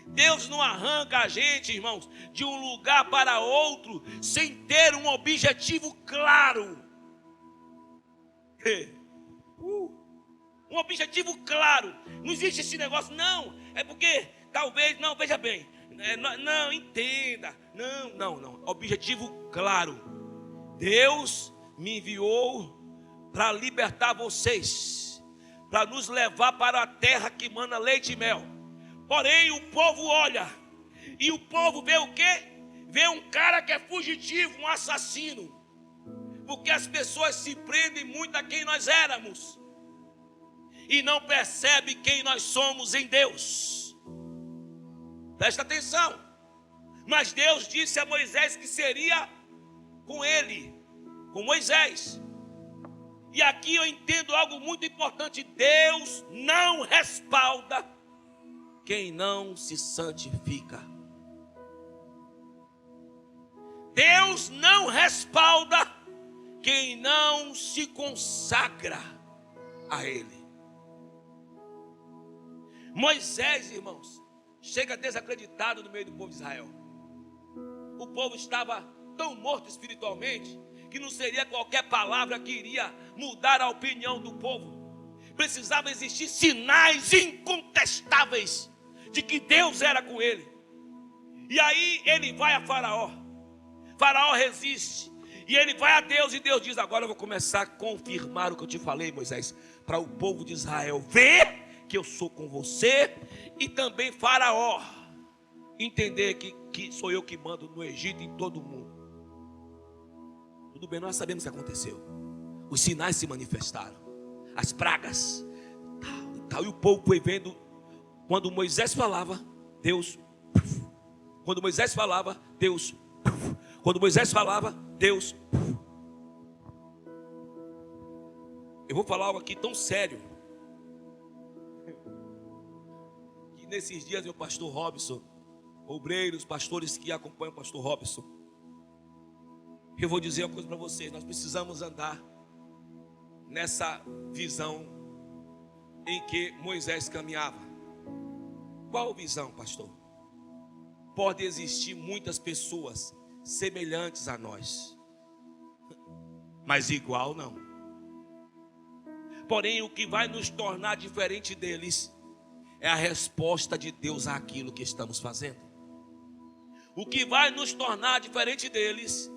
Deus não arranca a gente, irmãos, de um lugar para outro sem ter um objetivo claro. Um objetivo claro. Não existe esse negócio, não. É porque talvez, não, veja bem. Não, entenda. Não. Objetivo claro. Deus me enviou para libertar vocês, para nos levar para a terra que emana leite e mel. Porém o povo olha, e o povo vê o quê? Vê um cara que é fugitivo, um assassino. Porque as pessoas se prendem muito a quem nós éramos e não percebem quem nós somos em Deus. Presta atenção. Mas Deus disse a Moisés que seria com ele, com Moisés. E aqui eu entendo algo muito importante: Deus não respalda quem não se santifica. Deus não respalda quem não se consagra a Ele. Moisés, irmãos, chega desacreditado no meio do povo de Israel. O povo estava tão morto espiritualmente que não seria qualquer palavra que iria mudar a opinião do povo. Precisava existir sinais incontestáveis de que Deus era com ele. E aí ele vai a Faraó. Faraó resiste. E ele vai a Deus e Deus diz: agora eu vou começar a confirmar o que eu te falei, Moisés, para o povo de Israel ver que eu sou com você, e também Faraó entender que sou eu que mando no Egito e em todo mundo. Tudo bem, nós sabemos o que aconteceu. Os sinais se manifestaram, as pragas, tal, e o povo foi vendo. Quando Moisés falava, Deus. Quando Moisés falava, Deus. Quando Moisés falava, Deus. Eu vou falar algo aqui tão sério, que nesses dias meu pastor Robson, obreiros, pastores que acompanham o pastor Robson, eu vou dizer uma coisa para vocês: nós precisamos andar nessa visão em que Moisés caminhava. Qual visão, pastor? Pode existir muitas pessoas semelhantes a nós, mas igual não. Porém, o que vai nos tornar diferente deles é a resposta de Deus àquilo que estamos fazendo. O que vai nos tornar diferente deles,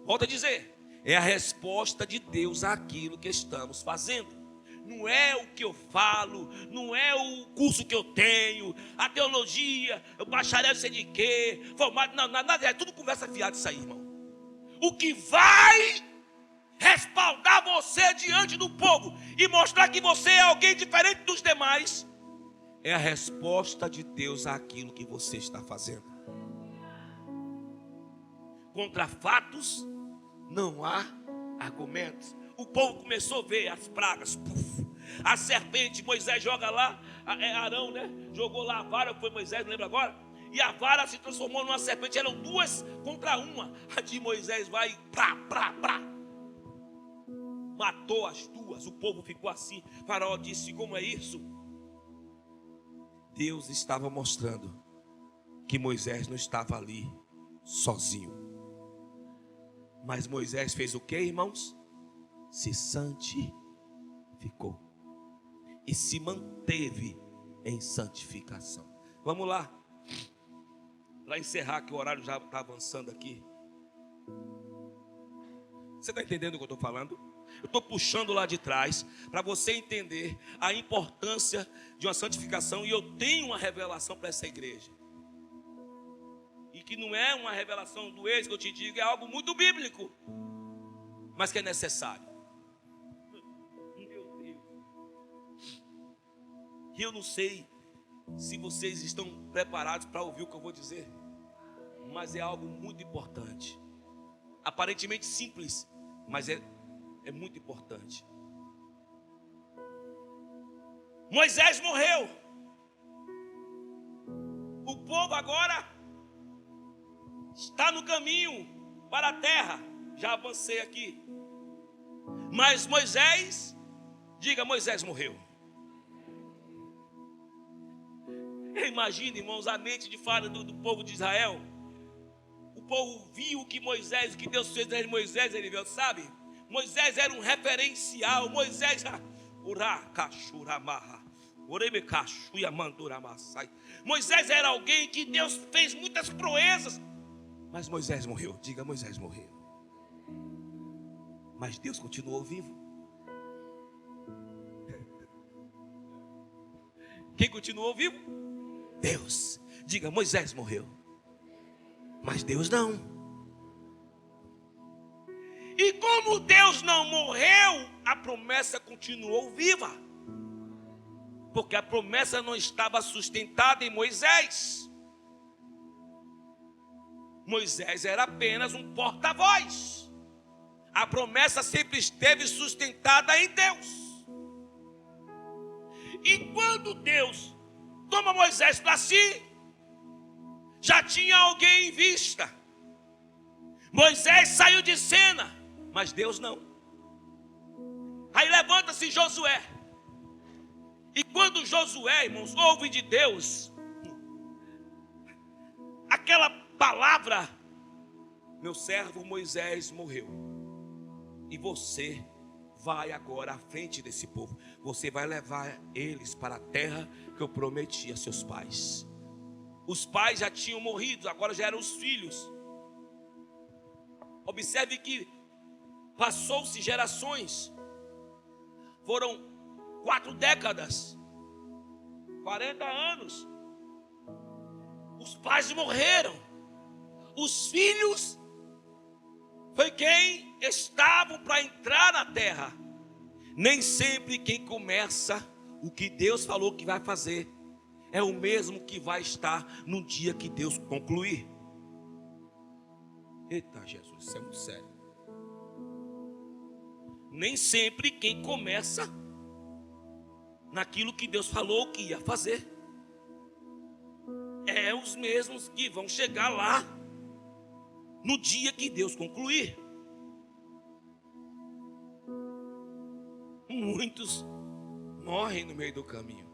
volto a dizer, é a resposta de Deus àquilo que estamos fazendo. Não é o que eu falo, não é o curso que eu tenho, a teologia, o bacharel sei de quê, formado, não, nada, é tudo conversa fiada isso aí, irmão. O que vai respaldar você diante do povo e mostrar que você é alguém diferente dos demais é a resposta de Deus àquilo que você está fazendo. Contra fatos não há argumentos. O povo começou a ver as pragas. A serpente, Moisés joga lá, Arão, né? Jogou lá a vara, foi Moisés, não lembra agora? E a vara se transformou numa serpente, eram duas contra uma. A de Moisés vai, matou as duas, o povo ficou assim. Faraó disse: como é isso? Deus estava mostrando que Moisés não estava ali sozinho. Mas Moisés fez o que, irmãos? Se santificou e se manteve em santificação. Vamos lá, para encerrar, que o horário já está avançando aqui. Você está entendendo o que eu estou falando? Eu estou puxando lá de trás para você entender a importância de uma santificação. E eu tenho uma revelação para essa igreja, e que não é uma revelação do ex que eu te digo, é algo muito bíblico, mas que é necessário. Meu Deus, eu não sei se vocês estão preparados para ouvir o que eu vou dizer, mas é algo muito importante. Aparentemente simples, mas é muito importante. Moisés morreu. O povo agora está no caminho para a terra. Já avancei aqui. Mas Moisés, diga, Moisés morreu. Imagina, irmãos, a mente de fala do povo de Israel. O povo viu que Moisés, o que Deus fez de Moisés, ele viu, sabe? Moisés era um referencial. Moisés, Moisés era alguém que Deus fez muitas proezas. Mas Moisés morreu. Diga, Moisés morreu. Mas Deus continuou vivo. Quem continuou vivo? Deus. Diga, Moisés morreu, mas Deus não. E como Deus não morreu, a promessa continuou viva, porque a promessa não estava sustentada em Moisés. Moisés era apenas um porta-voz. A promessa sempre esteve sustentada em Deus. E quando Deus toma Moisés para si, já tinha alguém em vista. Moisés saiu de cena, mas Deus não. Aí levanta-se Josué. E quando Josué, irmãos, ouve de Deus aquela palavra: meu servo Moisés morreu, e você vai agora à frente desse povo. Você vai levar eles para a terra que eu prometi a seus pais. Os pais já tinham morrido, agora já eram os filhos. Observe que Passou-se gerações. Foram 4 décadas. 40 anos. Os pais morreram. Os filhos foi quem estavam para entrar na terra. Nem sempre quem começa o que Deus falou que vai fazer é o mesmo que vai estar no dia que Deus concluir. Eita Jesus, isso é muito sério. Nem sempre quem começa naquilo que Deus falou que ia fazer é os mesmos que vão chegar lá no dia que Deus concluir. Muitos morrem no meio do caminho.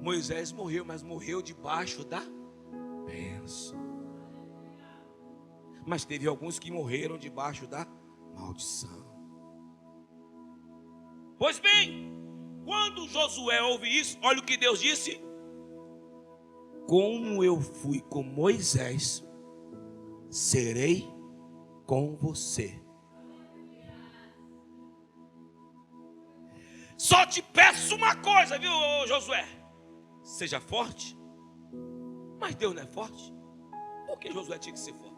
Moisés morreu, mas morreu debaixo da bênção. Mas teve alguns que morreram debaixo da maldição. Pois bem, quando Josué ouve isso, olha o que Deus disse: como eu fui com Moisés, serei com você. Só te peço uma coisa, viu, Josué? Seja forte. Mas Deus não é forte. Por que Josué tinha que ser forte?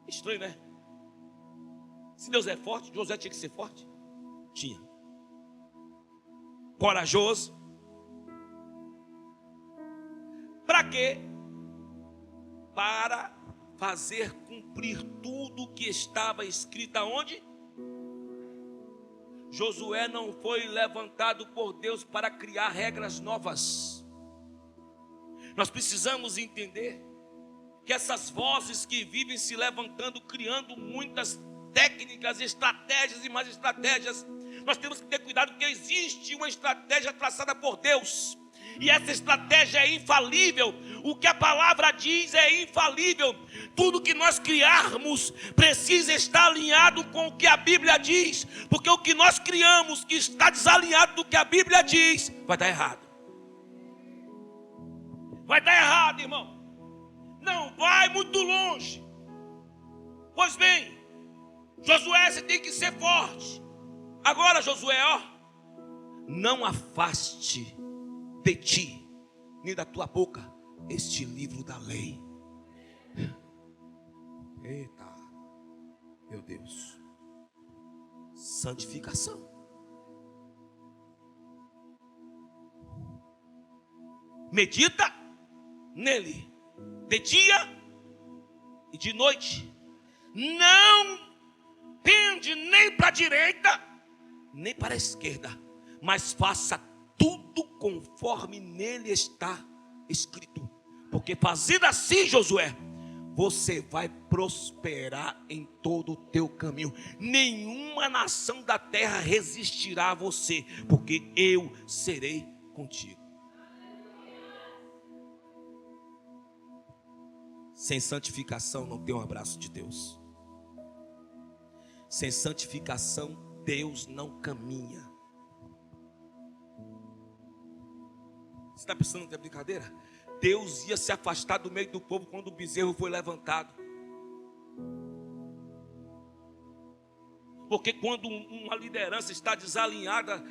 Estranho, né? Se Deus é forte, Josué tinha que ser forte? Tinha. Corajoso. Para quê? Para fazer cumprir tudo o que estava escrito aonde? Josué não foi levantado por Deus para criar regras novas. Nós precisamos entender que essas vozes que vivem se levantando, criando muitas técnicas, estratégias e mais estratégias, nós temos que ter cuidado, porque existe uma estratégia traçada por Deus, e essa estratégia é infalível. O que a palavra diz é infalível. Tudo que nós criarmos precisa estar alinhado com o que a Bíblia diz, porque o que nós criamos que está desalinhado do que a Bíblia diz, vai dar errado. Vai dar errado, irmão. Não vai muito longe. Pois bem, Josué, você tem que ser forte. Agora, Josué, ó, não afaste de ti, nem da tua boca, este livro da lei. Eita, meu Deus. Santificação. Medita nele de dia e de noite. Não pende nem para a direita, nem para a esquerda, mas faça tudo conforme nele está escrito. Porque fazendo assim, Josué, você vai prosperar em todo o teu caminho. Nenhuma nação da terra resistirá a você, porque eu serei contigo. Sem santificação não tem um abraço de Deus. Sem santificação, Deus não caminha. Você está pensando que é brincadeira? Deus ia se afastar do meio do povo quando o bezerro foi levantado. Porque quando uma liderança está desalinhada,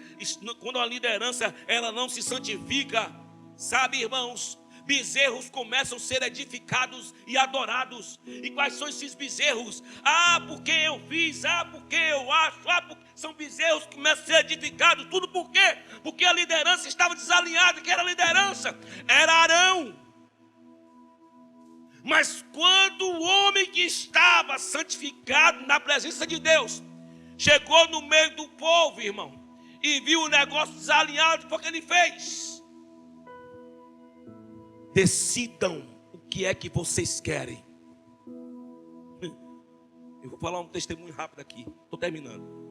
quando a liderança ela não se santifica, sabe, irmãos, bezerros começam a ser edificados e adorados. E quais são esses bezerros? Ah, porque eu fiz, ah, porque eu acho, ah, porque... São bezerros que começam a ser edificados. Tudo por quê? Porque a liderança estava desalinhada. Quem era a liderança? Era Arão. Mas quando o homem que estava santificado na presença de Deus chegou no meio do povo, irmão, e viu o negócio desalinhado, foi o que ele fez. Decidam o que é que vocês querem. Eu vou falar um testemunho rápido aqui. Estou terminando.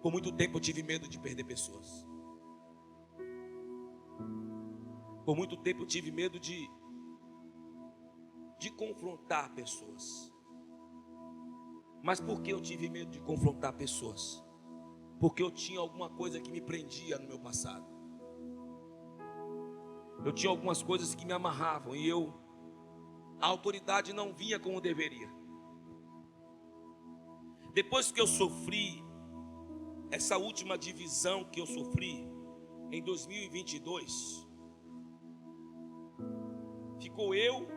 Por muito tempo eu tive medo de perder pessoas. Por muito tempo eu tive medo de confrontar pessoas. Mas por que eu tive medo de confrontar pessoas? Porque eu tinha alguma coisa que me prendia no meu passado. Eu tinha algumas coisas que me amarravam e eu a autoridade não vinha como deveria. Depois que eu sofri essa última divisão que eu sofri em 2022, ficou eu,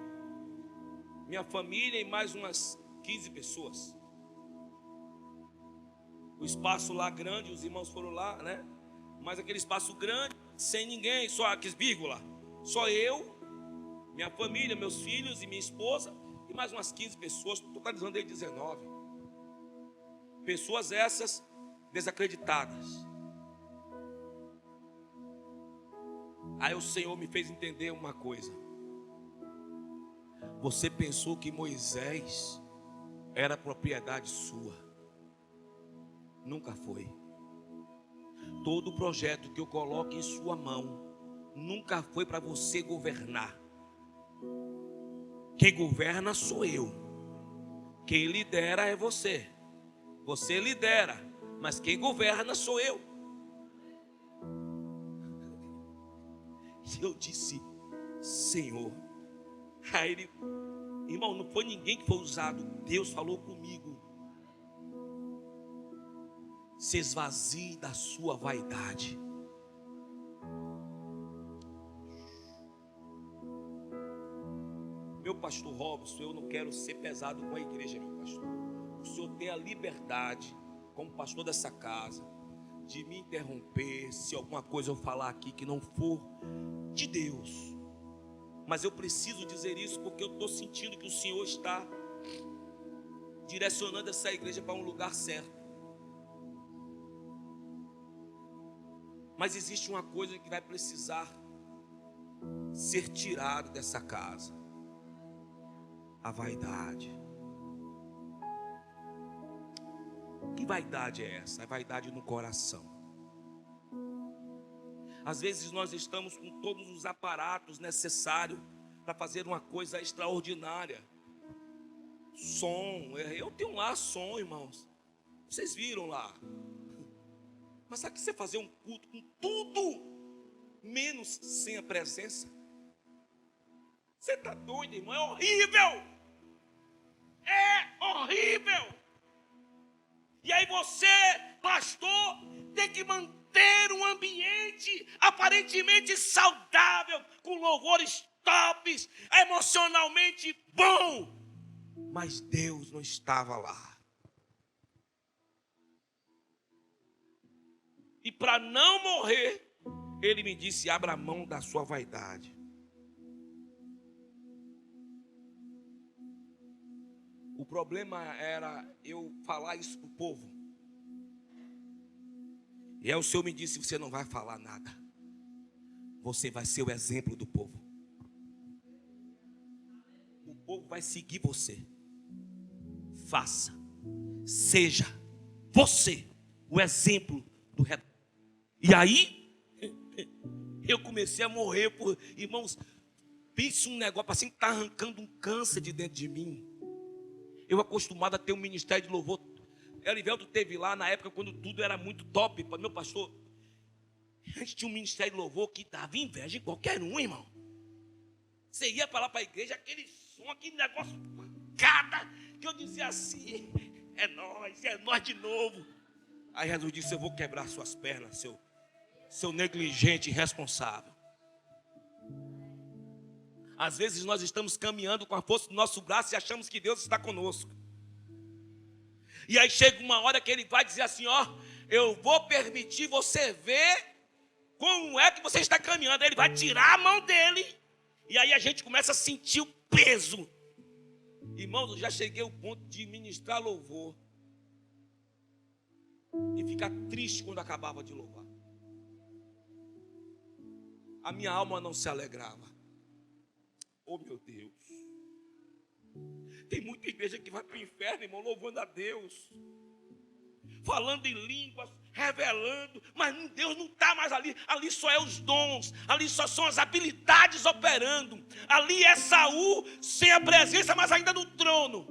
minha família e mais umas 15 pessoas. O espaço lá grande, os irmãos foram lá, né? Mas aquele espaço grande, sem ninguém, só aqueles vírgula. Só eu, minha família, meus filhos e minha esposa e mais umas 15 pessoas, totalizando aí 19. Pessoas essas desacreditadas. Aí o Senhor me fez entender uma coisa. Você pensou que Moisés era propriedade sua. Nunca foi. Todo projeto que eu coloco em sua mão nunca foi para você governar. Quem governa sou eu. Quem lidera é você. Você lidera, mas quem governa sou eu. E eu disse, Senhor. Aí ele, irmão, não foi ninguém que foi usado. Deus falou comigo. Se esvazie da sua vaidade. Meu pastor Robson, eu não quero ser pesado com a igreja, meu pastor. O senhor tem a liberdade, como pastor dessa casa, de me interromper se alguma coisa eu falar aqui que não for de Deus. Mas eu preciso dizer isso porque eu estou sentindo que o Senhor está direcionando essa igreja para um lugar certo. Mas existe uma coisa que vai precisar ser tirada dessa casa: a vaidade. Que vaidade é essa? É vaidade no coração. Às vezes nós estamos com todos os aparatos necessários para fazer uma coisa extraordinária. Som, eu tenho lá som, irmãos. Vocês viram lá. Mas sabe que você fazer um culto com tudo, menos sem a presença? Você está doido, irmão? É horrível! É horrível! E aí você, pastor, tem que manter um ambiente aparentemente saudável, com louvores tops, emocionalmente bom. Mas Deus não estava lá. E para não morrer, Ele me disse, abra mão da sua vaidade. O problema era eu falar isso para o povo. E aí o Senhor me disse, você não vai falar nada. Você vai ser o exemplo do povo. O povo vai seguir você. Faça. Seja você o exemplo do rebanho. E aí, eu comecei a morrer por... Irmãos, pense um negócio assim que está arrancando um câncer de dentro de mim. Eu acostumado a ter um ministério de louvor. Elivelto teve lá na época quando tudo era muito top. Meu pastor, a gente tinha um ministério de louvor que dava inveja em qualquer um, irmão. Você ia para lá para a igreja, aquele som, aquele negócio pancada, que eu dizia assim, é nós de novo. Aí Jesus disse, eu vou quebrar suas pernas, seu negligente e irresponsável. Às vezes nós estamos caminhando com a força do nosso braço e achamos que Deus está conosco. E aí chega uma hora que Ele vai dizer assim, ó, eu vou permitir você ver como é que você está caminhando. Ele vai tirar a mão dele. E aí a gente começa a sentir o peso. Irmãos, eu já cheguei ao ponto de ministrar louvor e ficar triste quando acabava de louvar. A minha alma não se alegrava. Oh, meu Deus. Tem muita igreja que vai para o inferno, irmão, louvando a Deus, falando em línguas, revelando, mas Deus não está mais ali. Ali só é os dons, ali só são as habilidades operando. Ali é Saul sem a presença, mas ainda no trono.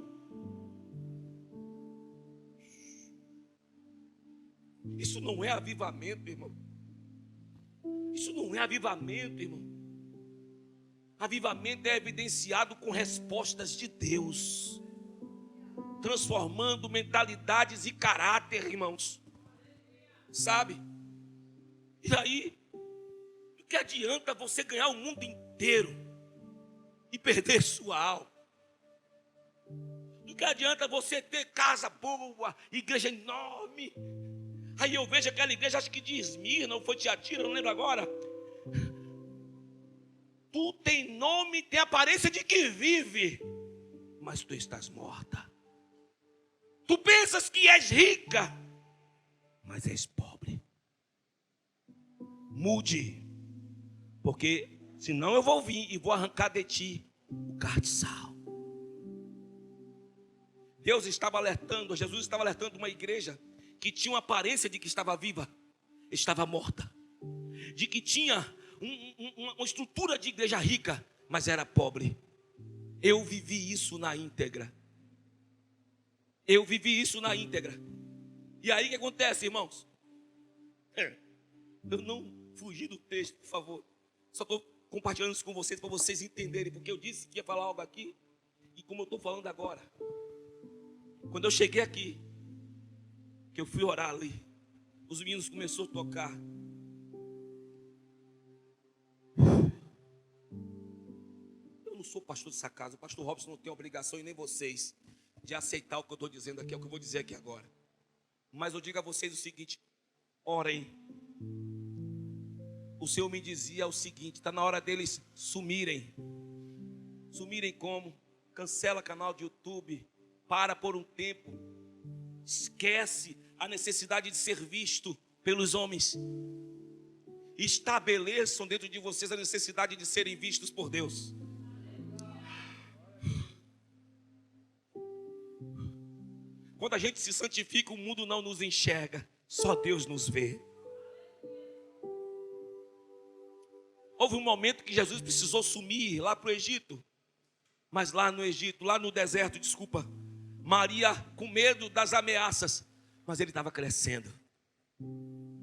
Isso não é avivamento, irmão. Isso não é avivamento, irmão. Avivamento é evidenciado com respostas de Deus, transformando mentalidades e caráter, irmãos. Sabe? E aí, o que adianta você ganhar o mundo inteiro e perder sua alma? O que adianta você ter casa boa, igreja enorme? Aí eu vejo aquela igreja, acho que de Esmirna, ou foi Tiatira, não lembro agora. Tu tem nome, tem aparência de que vive, mas tu estás morta. Tu pensas que és rica, mas és pobre. Mude, porque senão eu vou vir e vou arrancar de ti o castiçal. Deus estava alertando, Jesus estava alertando uma igreja que tinha uma aparência de que estava viva, estava morta. De que tinha uma estrutura de igreja rica, mas era pobre. Eu vivi isso na íntegra. Eu vivi isso na íntegra. E aí o que acontece, irmãos? Eu não fugi do texto, por favor. Só estou compartilhando isso com vocês para vocês entenderem, porque eu disse que ia falar algo aqui, e como eu estou falando agora. Quando eu cheguei aqui, que eu fui orar ali, os meninos começaram a tocar. Eu não sou pastor dessa casa, o pastor Robson não tem obrigação, e nem vocês, de aceitar o que eu estou dizendo aqui, é o que eu vou dizer aqui agora. Mas eu digo a vocês o seguinte: orem. O Senhor me dizia o seguinte: está na hora deles sumirem. Sumirem como? Cancela canal de YouTube, para por um tempo, esquece a necessidade de ser visto pelos homens. Estabeleçam dentro de vocês a necessidade de serem vistos por Deus. Quando a gente se santifica, o mundo não nos enxerga, só Deus nos vê. Houve um momento que Jesus precisou sumir lá para o Egito. Mas lá no Egito, lá no deserto, desculpa, Maria com medo das ameaças, mas ele estava crescendo,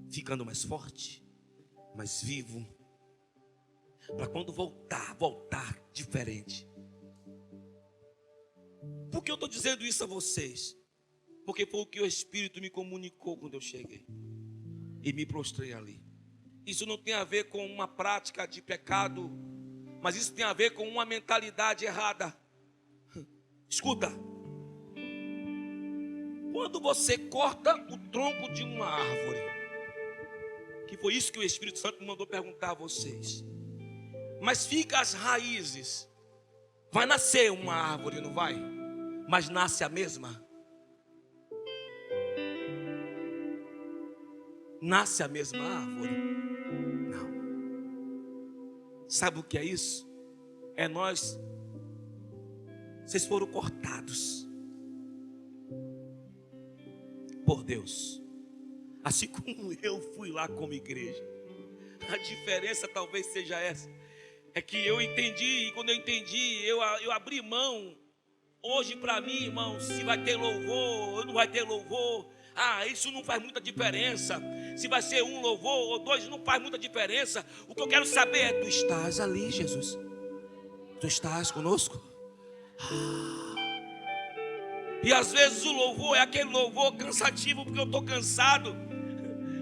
ficando mais forte, mais vivo, para quando voltar diferente. Por que eu estou dizendo isso a vocês? Porque foi o que o Espírito me comunicou quando eu cheguei e me prostrei ali. Isso não tem a ver com uma prática de pecado, mas isso tem a ver com uma mentalidade errada. Escuta. Quando você corta o tronco de uma árvore, que foi isso que o Espírito Santo me mandou perguntar a vocês, mas fica as raízes, vai nascer uma árvore, não vai? Mas nasce a mesma? Nasce a mesma árvore? Não. Sabe o que é isso? É nós. Vocês foram cortados por Deus, assim como eu fui lá como igreja. A diferença talvez seja essa, é que eu entendi, e quando eu entendi, eu abri mão. Hoje para mim, irmão, se vai ter louvor ou não vai ter louvor, isso não faz muita diferença. Se vai ser um louvor ou dois, não faz muita diferença. O que eu quero saber é: tu estás ali, Jesus? Tu estás conosco? E às vezes o louvor é aquele louvor cansativo, porque eu estou cansado.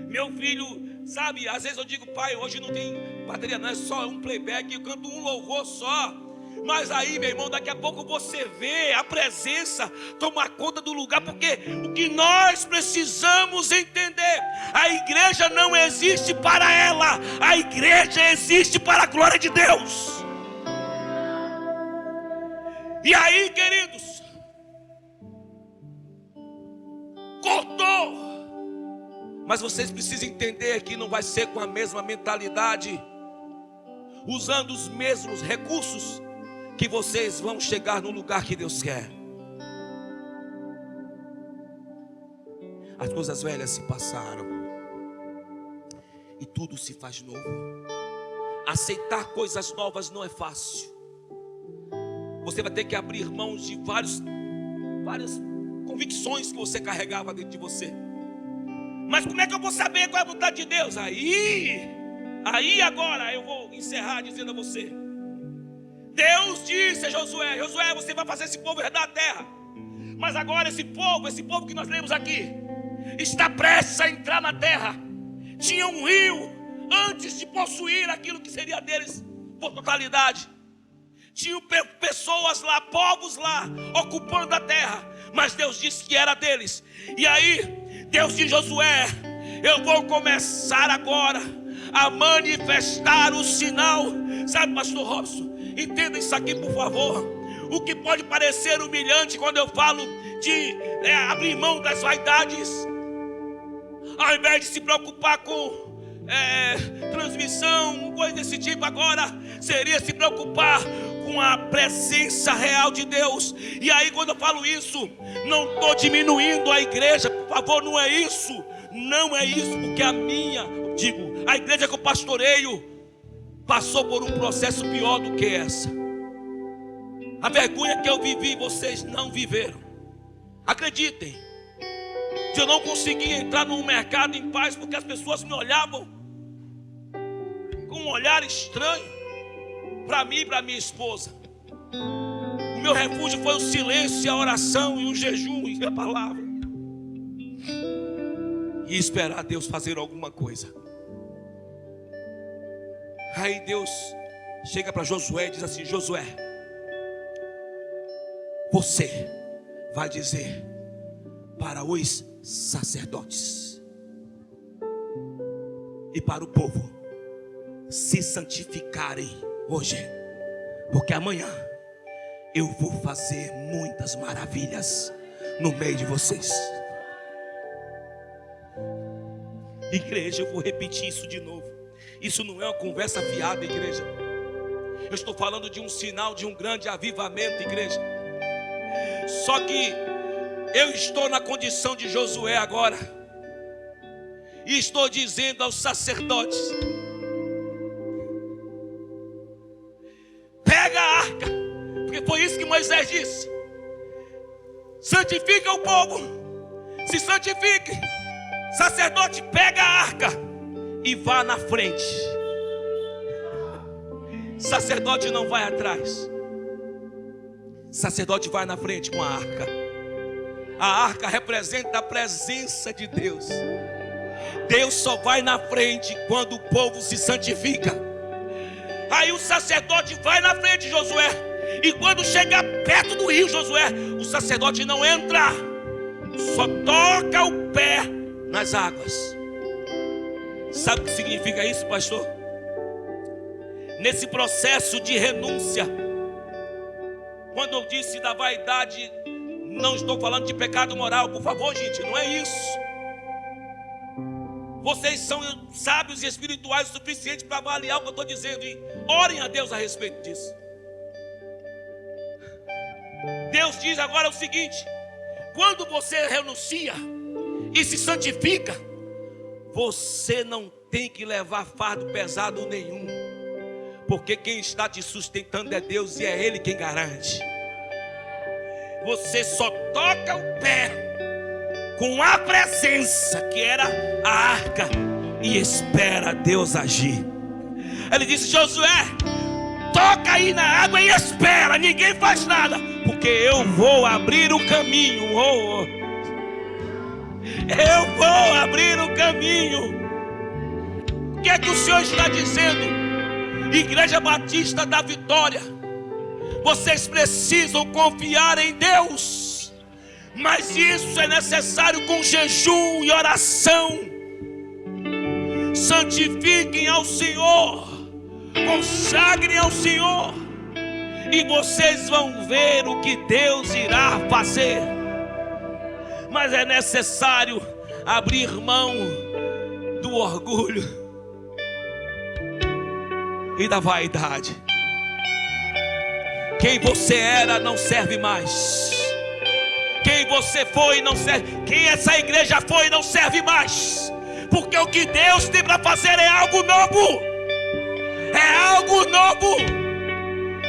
Meu filho, sabe, às vezes eu digo: pai, hoje não tem bateria, não, é só um playback, eu canto um louvor só. Mas aí, meu irmão, daqui a pouco você vê a presença tomar conta do lugar, porque o que nós precisamos entender: a igreja não existe para ela, a igreja existe para a glória de Deus. E aí, queridos, cortou, mas vocês precisam entender que não vai ser com a mesma mentalidade, usando os mesmos recursos, que vocês vão chegar no lugar que Deus quer. As coisas velhas se passaram e tudo se faz novo. Aceitar coisas novas não é fácil. Você vai ter que abrir mão de várias convicções que você carregava dentro de você. Mas como é que eu vou saber qual é a vontade de Deus? Aí agora eu vou encerrar dizendo a você: Deus disse a Josué: Josué, você vai fazer esse povo herdar a terra. Mas agora esse povo que nós lemos aqui, está prestes a entrar na terra. Tinha um rio antes de possuir aquilo que seria deles por totalidade. Tinham pessoas lá, povos lá, ocupando a terra. Mas Deus disse que era deles. E aí, Deus disse a Josué: eu vou começar agora a manifestar o sinal. Sabe, pastor Robson, entenda isso aqui, por favor. O que pode parecer humilhante quando eu falo de abrir mão das vaidades, ao invés de se preocupar com transmissão, coisa desse tipo, agora seria se preocupar com a presença real de Deus. E aí, quando eu falo isso, não estou diminuindo a igreja, por favor, não é isso. Não é isso, porque a igreja que eu pastoreio passou por um processo pior do que essa. A vergonha que eu vivi, vocês não viveram. Acreditem, eu não conseguia entrar num mercado em paz, porque as pessoas me olhavam com um olhar estranho para mim e para minha esposa. O meu refúgio foi o silêncio, a oração e o jejum e a palavra. E esperar Deus fazer alguma coisa. Aí Deus chega para Josué e diz assim: Josué, você vai dizer para os sacerdotes e para o povo se santificarem hoje, porque amanhã eu vou fazer muitas maravilhas no meio de vocês. Igreja, eu vou repetir isso de novo. Isso não é uma conversa fiada, igreja. Eu estou falando de um sinal de um grande avivamento, igreja. Só que eu estou na condição de Josué agora, e estou dizendo aos sacerdotes: pega a arca, porque foi isso que Moisés disse. Santifica o povo, se santifique. Sacerdote, pega a arca e vá na frente. Sacerdote não vai atrás. Sacerdote vai na frente com a arca. A arca representa a presença de Deus. Deus só vai na frente quando o povo se santifica. Aí o sacerdote vai na frente, Josué. E quando chegar perto do rio, Josué, o sacerdote não entra, só toca o pé nas águas. Sabe o que significa isso, pastor? Nesse processo de renúncia, quando eu disse da vaidade, não estou falando de pecado moral, por favor, gente, não é isso. Vocês são sábios e espirituais o suficiente para avaliar o que eu estou dizendo, e orem a Deus a respeito disso. Deus diz agora o seguinte: quando você renuncia e se santifica, você não tem que levar fardo pesado nenhum, porque quem está te sustentando é Deus, e é Ele quem garante. Você só toca o pé com a presença, que era a arca, e espera Deus agir. Ele disse: Josué, toca aí na água e espera, ninguém faz nada, porque eu vou abrir o caminho. Eu vou abrir o caminho. O que é que o Senhor está dizendo? Igreja Batista da Vitória, vocês precisam confiar em Deus, mas isso é necessário com jejum e oração. Santifiquem ao Senhor, consagrem ao Senhor, e vocês vão ver o que Deus irá fazer. Mas é necessário abrir mão do orgulho e da vaidade. Quem você era não serve mais. Quem você foi não serve. Quem essa igreja foi não serve mais. Porque o que Deus tem para fazer é algo novo. É algo novo.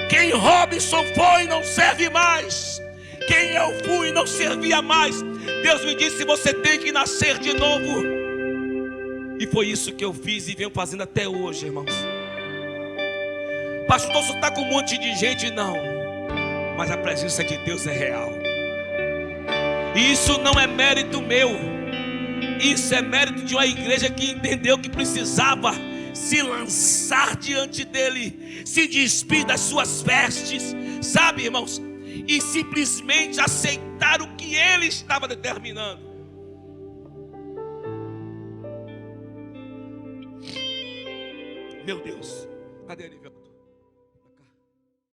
Quem Robson foi não serve mais. Quem eu fui não servia mais. Deus me disse: você tem que nascer de novo. E foi isso que eu fiz e venho fazendo até hoje, irmãos. Pastor, só está com um monte de gente. Não, mas a presença de Deus é real. E isso não é mérito meu. Isso é mérito de uma igreja que entendeu que precisava se lançar diante dele, se despir das suas vestes, sabe, irmãos? E simplesmente aceitar o que ele estava determinando. Meu Deus, cadê ele?